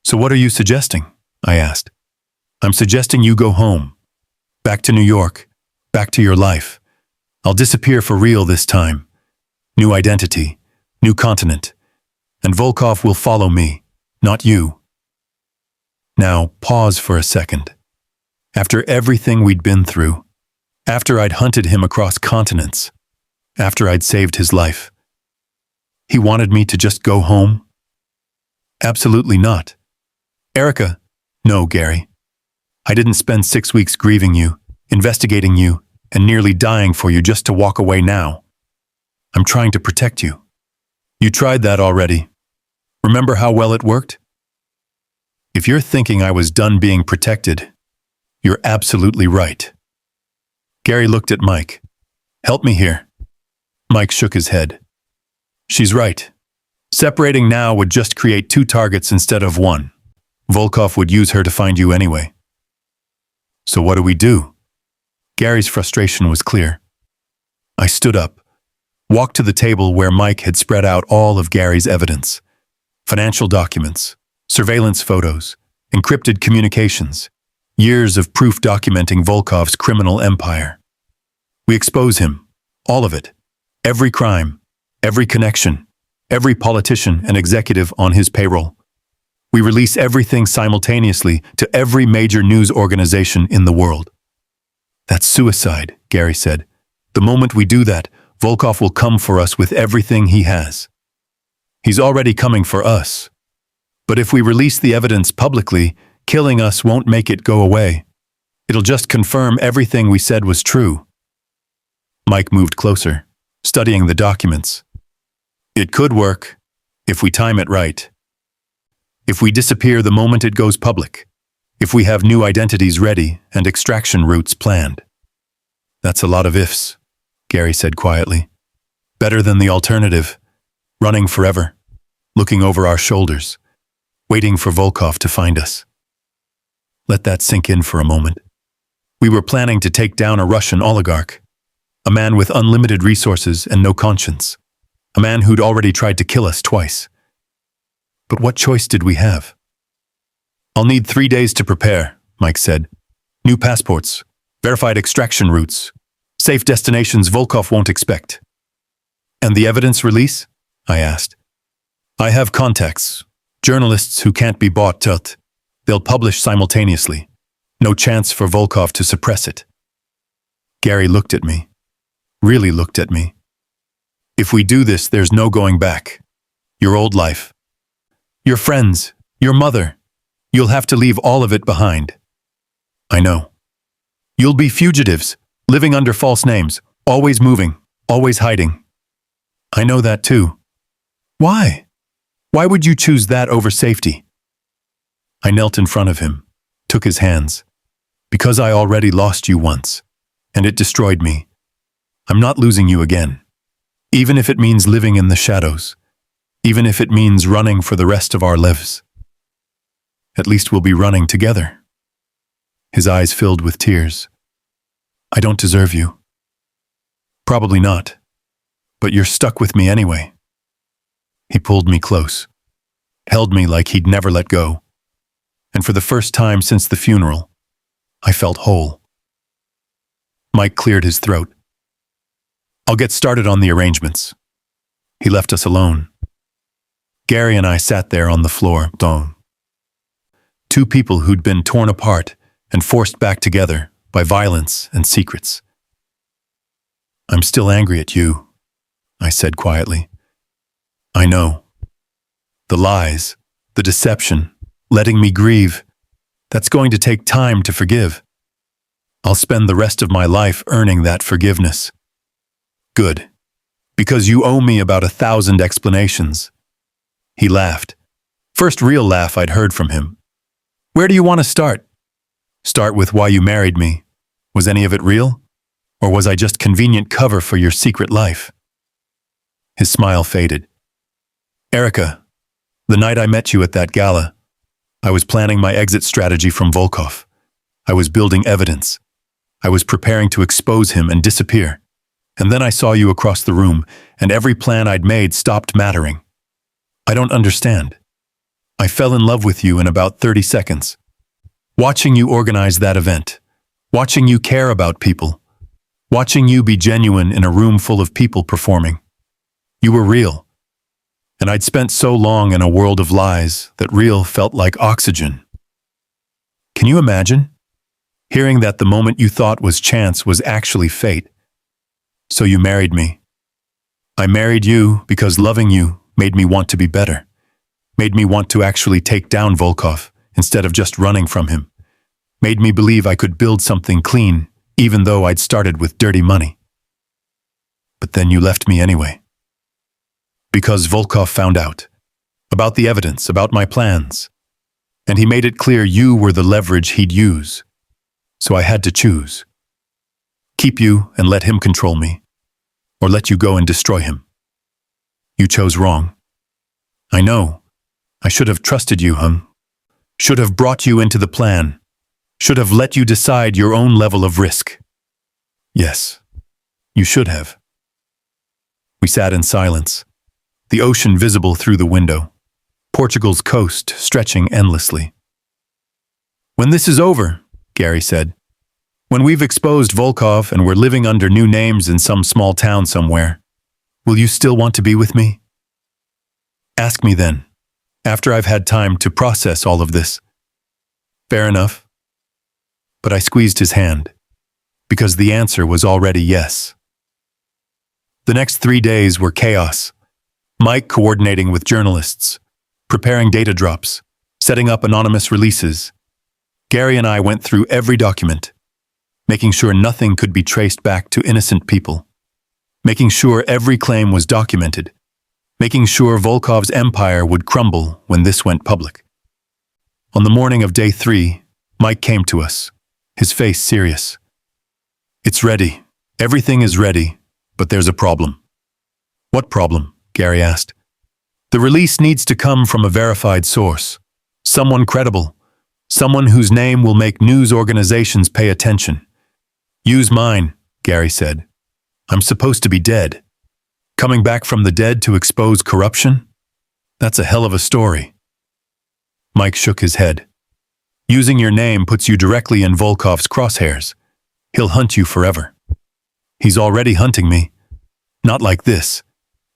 So what are you suggesting? I asked. I'm suggesting you go home. Back to New York. Back to your life. I'll disappear for real this time. New identity. New continent. And Volkov will follow me, not you. Now, pause for a second. After everything we'd been through, after I'd hunted him across continents, after I'd saved his life, he wanted me to just go home? Absolutely not. Erica, no, Gary. I didn't spend 6 weeks grieving you, investigating you, and nearly dying for you just to walk away now. I'm trying to protect you. You tried that already. Remember how well it worked? If you're thinking I was done being protected, you're absolutely right. Gary looked at Mike. Help me here. Mike shook his head. She's right. Separating now would just create 2 targets instead of 1. Volkov would use her to find you anyway. So what do we do? Gary's frustration was clear. I stood up, walked to the table where Mike had spread out all of Gary's evidence. Financial documents, surveillance photos, encrypted communications, years of proof documenting Volkov's criminal empire. We expose him, all of it, every crime, every connection, every politician and executive on his payroll. We release everything simultaneously to every major news organization in the world. That's suicide, Gary said. The moment we do that, Volkov will come for us with everything he has. He's already coming for us. But if we release the evidence publicly, killing us won't make it go away. It'll just confirm everything we said was true. Mike moved closer, studying the documents. It could work, if we time it right. If we disappear the moment it goes public. If we have new identities ready and extraction routes planned. That's a lot of ifs, Gary said quietly. Better than the alternative, running forever, looking over our shoulders, waiting for Volkov to find us. Let that sink in for a moment. We were planning to take down a Russian oligarch, a man with unlimited resources and no conscience, a man who'd already tried to kill us twice. But what choice did we have? I'll need 3 days to prepare, Mike said. New passports, verified extraction routes, safe destinations Volkov won't expect. And the evidence release? I asked. I have contacts, journalists who can't be bought out. They'll publish simultaneously. No chance for Volkov to suppress it. Gary looked at me. Really looked at me. If we do this, there's no going back. Your old life. Your friends, your mother. You'll have to leave all of it behind. I know. You'll be fugitives, living under false names, always moving, always hiding. I know that too. Why? Why would you choose that over safety? I knelt in front of him, took his hands. Because I already lost you once, and it destroyed me. I'm not losing you again. Even if it means living in the shadows. Even if it means running for the rest of our lives. At least we'll be running together. His eyes filled with tears. I don't deserve you. Probably not. But you're stuck with me anyway. He pulled me close, held me like he'd never let go. And for the first time since the funeral, I felt whole. Mike cleared his throat. I'll get started on the arrangements. He left us alone. Gary and I sat there on the floor, two people who'd been torn apart and forced back together by violence and secrets. I'm still angry at you, I said quietly. I know. The lies, the deception, letting me grieve, that's going to take time to forgive. I'll spend the rest of my life earning that forgiveness. Good. Because you owe me about 1,000 explanations. He laughed. First real laugh I'd heard from him. Where do you want to start? Start with why you married me. Was any of it real? Or was I just convenient cover for your secret life? His smile faded. Erica, the night I met you at that gala, I was planning my exit strategy from Volkov. I was building evidence. I was preparing to expose him and disappear. And then I saw you across the room, and every plan I'd made stopped mattering. I don't understand. I fell in love with you in about 30 seconds. Watching you organize that event, watching you care about people, watching you be genuine in a room full of people performing. You were real. And I'd spent so long in a world of lies that real felt like oxygen. Can you imagine? Hearing that the moment you thought was chance was actually fate. So you married me. I married you because loving you made me want to be better. Made me want to actually take down Volkov instead of just running from him. Made me believe I could build something clean, even though I'd started with dirty money. But then you left me anyway. Because Volkov found out. About the evidence, about my plans. And he made it clear you were the leverage he'd use. So I had to choose. Keep you and let him control me. Or let you go and destroy him. You chose wrong. I know. I should have trusted you, Should have brought you into the plan. Should have let you decide your own level of risk. Yes, you should have. We sat in silence. The ocean visible through the window. Portugal's coast stretching endlessly. When this is over, Gary said, when we've exposed Volkov and we're living under new names in some small town somewhere, will you still want to be with me? Ask me then, after I've had time to process all of this. Fair enough. But I squeezed his hand, because the answer was already yes. The next 3 days were chaos. Mike coordinating with journalists, preparing data drops, setting up anonymous releases. Gary and I went through every document, making sure nothing could be traced back to innocent people, making sure every claim was documented, making sure Volkov's empire would crumble when this went public. On the morning of day 3, Mike came to us, his face serious. It's ready. Everything is ready, but there's a problem. What problem? Gary asked. The release needs to come from a verified source, someone credible, someone whose name will make news organizations pay attention. Use mine, Gary said. I'm supposed to be dead. Coming back from the dead to expose corruption? That's a hell of a story. Mike shook his head. Using your name puts you directly in Volkov's crosshairs. He'll hunt you forever. He's already hunting me. Not like this.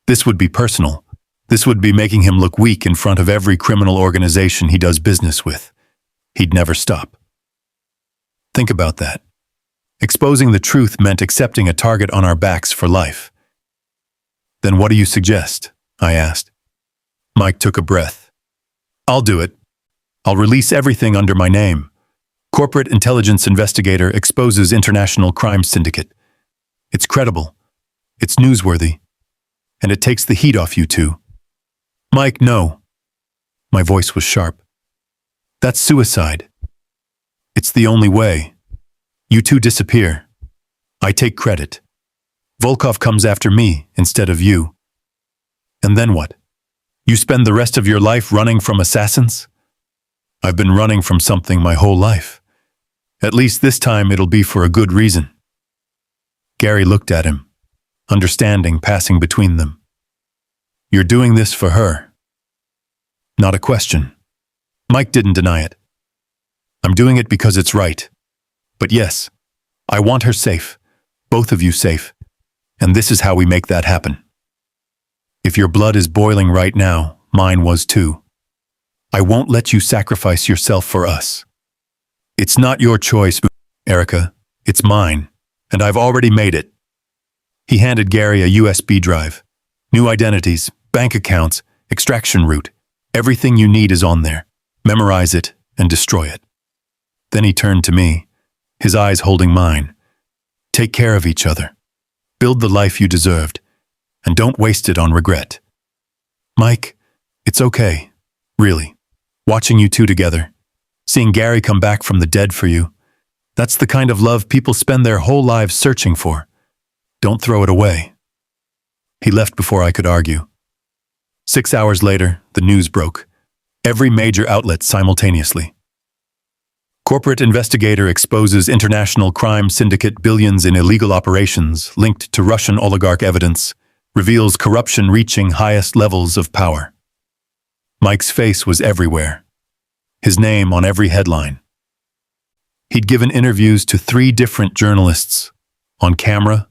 This would be personal. This would be making him look weak in front of every criminal organization he does business with. He'd never stop. Think about that. Exposing the truth meant accepting a target on our backs for life. Then what do you suggest? I asked. Mike took a breath. I'll do it. I'll release everything under my name. Corporate intelligence investigator exposes international crime syndicate. It's credible. It's newsworthy. And it takes the heat off you two. Mike, no. My voice was sharp. That's suicide. It's the only way. You two disappear. I take credit. Volkov comes after me instead of you. And then what? You spend the rest of your life running from assassins? I've been running from something my whole life. At least this time it'll be for a good reason. Gary looked at him, understanding passing between them. You're doing this for her. Not a question. Mike didn't deny it. I'm doing it because it's right. But yes, I want her safe, both of you safe, and this is how we make that happen. If your blood is boiling right now, mine was too. I won't let you sacrifice yourself for us. It's not your choice, Erica. It's mine, and I've already made it. He handed Gary a USB drive. New identities, bank accounts, extraction route. Everything you need is on there. Memorize it and destroy it. Then he turned to me, his eyes holding mine. Take care of each other. Build the life you deserved, and don't waste it on regret. Mike, it's okay, really. Watching you two together, seeing Gary come back from the dead for you, that's the kind of love people spend their whole lives searching for. Don't throw it away. He left before I could argue. 6 hours later, the news broke. Every major outlet simultaneously. Corporate investigator exposes international crime syndicate billions in illegal operations linked to Russian oligarch evidence, reveals corruption reaching highest levels of power. Mike's face was everywhere. His name on every headline. He'd given interviews to 3 different journalists, on camera,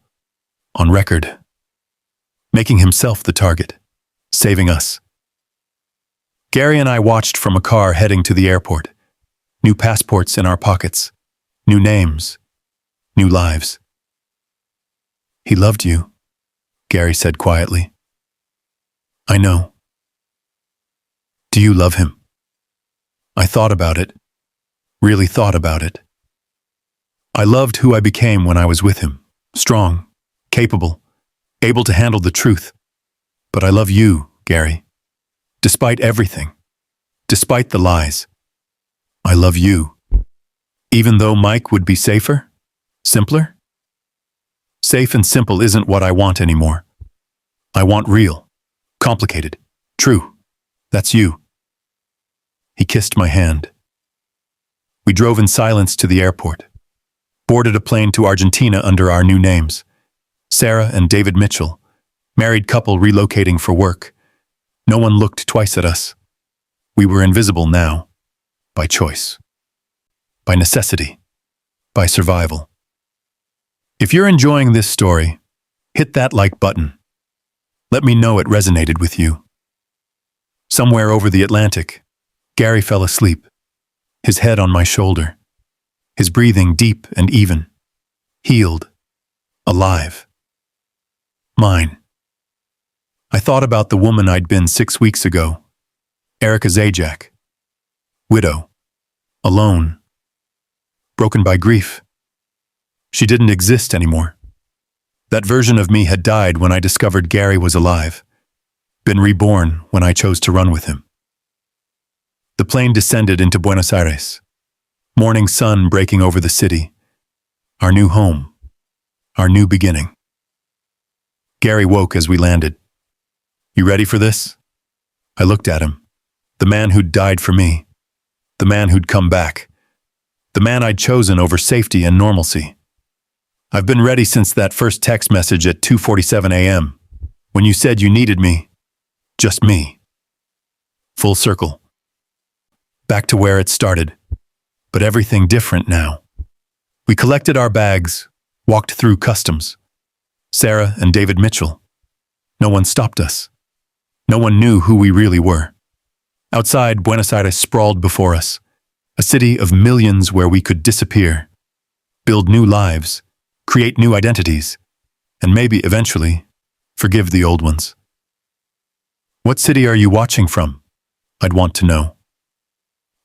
on record, making himself the target, saving us. Gary and I watched from a car heading to the airport. New passports in our pockets, new names, new lives. He loved you, Gary said quietly. I know. Do you love him? I thought about it, really thought about it. I loved who I became when I was with him, strong, capable, able to handle the truth. But I love you, Gary. Despite everything, despite the lies. I love you. Even though Mike would be safer? Simpler? Safe and simple isn't what I want anymore. I want real, complicated, true. That's you. He kissed my hand. We drove in silence to the airport, boarded a plane to Argentina under our new names. Sarah and David Mitchell, married couple relocating for work. No one looked twice at us. We were invisible now. By choice, by necessity, by survival. If you're enjoying this story, hit that like button. Let me know it resonated with you. Somewhere over the Atlantic, Gary fell asleep, his head on my shoulder, his breathing deep and even, healed, alive. Mine. I thought about the woman I'd been 6 weeks ago, Erica Zajac. Widow, alone, broken by grief. She didn't exist anymore. That version of me had died when I discovered Gary was alive, been reborn when I chose to run with him. The plane descended into Buenos Aires, morning sun breaking over the city, our new home, our new beginning. Gary woke as we landed. You ready for this? I looked at him, the man who'd died for me. The man who'd come back. The man I'd chosen over safety and normalcy. I've been ready since that first text message at 2:47 a.m. when you said you needed me. Just me. Full circle. back to where it started, but everything different now. We collected our bags, walked through customs. Sarah and David Mitchell. No one stopped us. No one knew who we really were. Outside, Buenos Aires sprawled before us, a city of millions where we could disappear, build new lives, create new identities, and maybe eventually forgive the old ones. What city are you watching from? I'd want to know.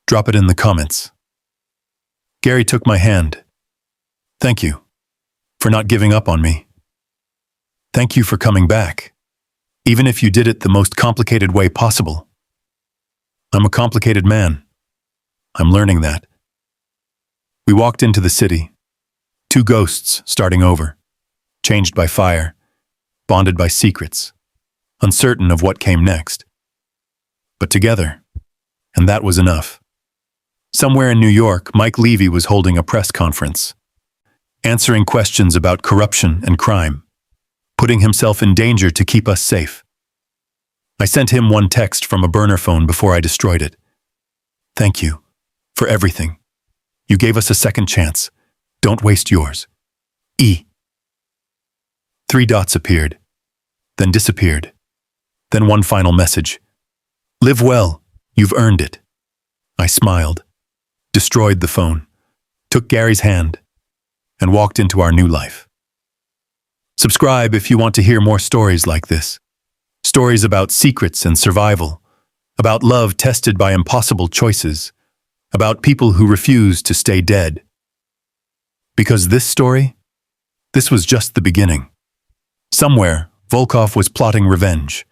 Drop it in the comments. Gary took my hand. Thank you for not giving up on me. Thank you for coming back, even if you did it the most complicated way possible. I'm a complicated man. I'm learning that. We walked into the city. Two ghosts starting over, changed by fire, bonded by secrets, uncertain of what came next. But together, and that was enough. Somewhere in New York, Mike Levy was holding a press conference, answering questions about corruption and crime, putting himself in danger to keep us safe. I sent him one text from a burner phone before I destroyed it. Thank you for everything. You gave us a second chance. Don't waste yours. E. 3 dots appeared, then disappeared. Then one final message. Live well. You've earned it. I smiled, destroyed the phone, took Gary's hand, and walked into our new life. Subscribe if you want to hear more stories like this. Stories about secrets and survival, about love tested by impossible choices, about people who refuse to stay dead. Because this story, this was just the beginning. Somewhere, Volkov was plotting revenge.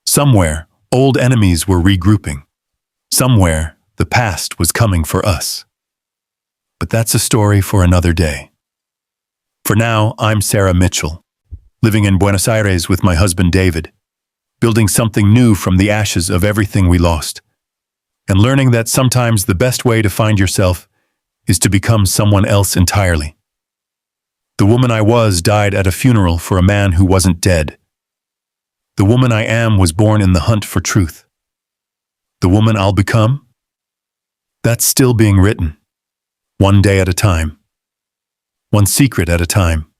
Somewhere, old enemies were regrouping. Somewhere, the past was coming for us. But that's a story for another day. For now, I'm Sarah Mitchell, living in Buenos Aires with my husband David, building something new from the ashes of everything we lost, and learning that sometimes the best way to find yourself is to become someone else entirely. The woman I was died at a funeral for a man who wasn't dead. The woman I am was born in the hunt for truth. The woman I'll become? That's still being written, one day at a time, one secret at a time,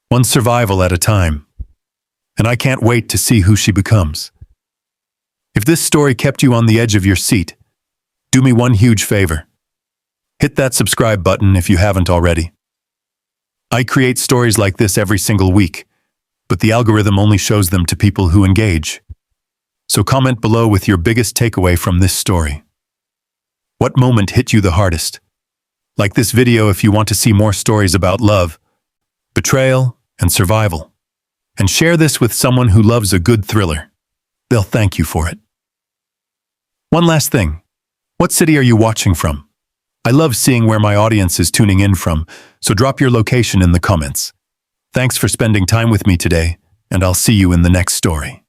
one survival at a time, and I can't wait to see who she becomes. If this story kept you on the edge of your seat, do me one huge favor. Hit that subscribe button if you haven't already. I create stories like this every single week, but the algorithm only shows them to people who engage. So comment below with your biggest takeaway from this story. What moment hit you the hardest? Like this video if you want to see more stories about love, betrayal, and survival. And share this with someone who loves a good thriller. They'll thank you for it. One last thing. What city are you watching from? I love seeing where my audience is tuning in from, so drop your location in the comments. Thanks for spending time with me today, and I'll see you in the next story.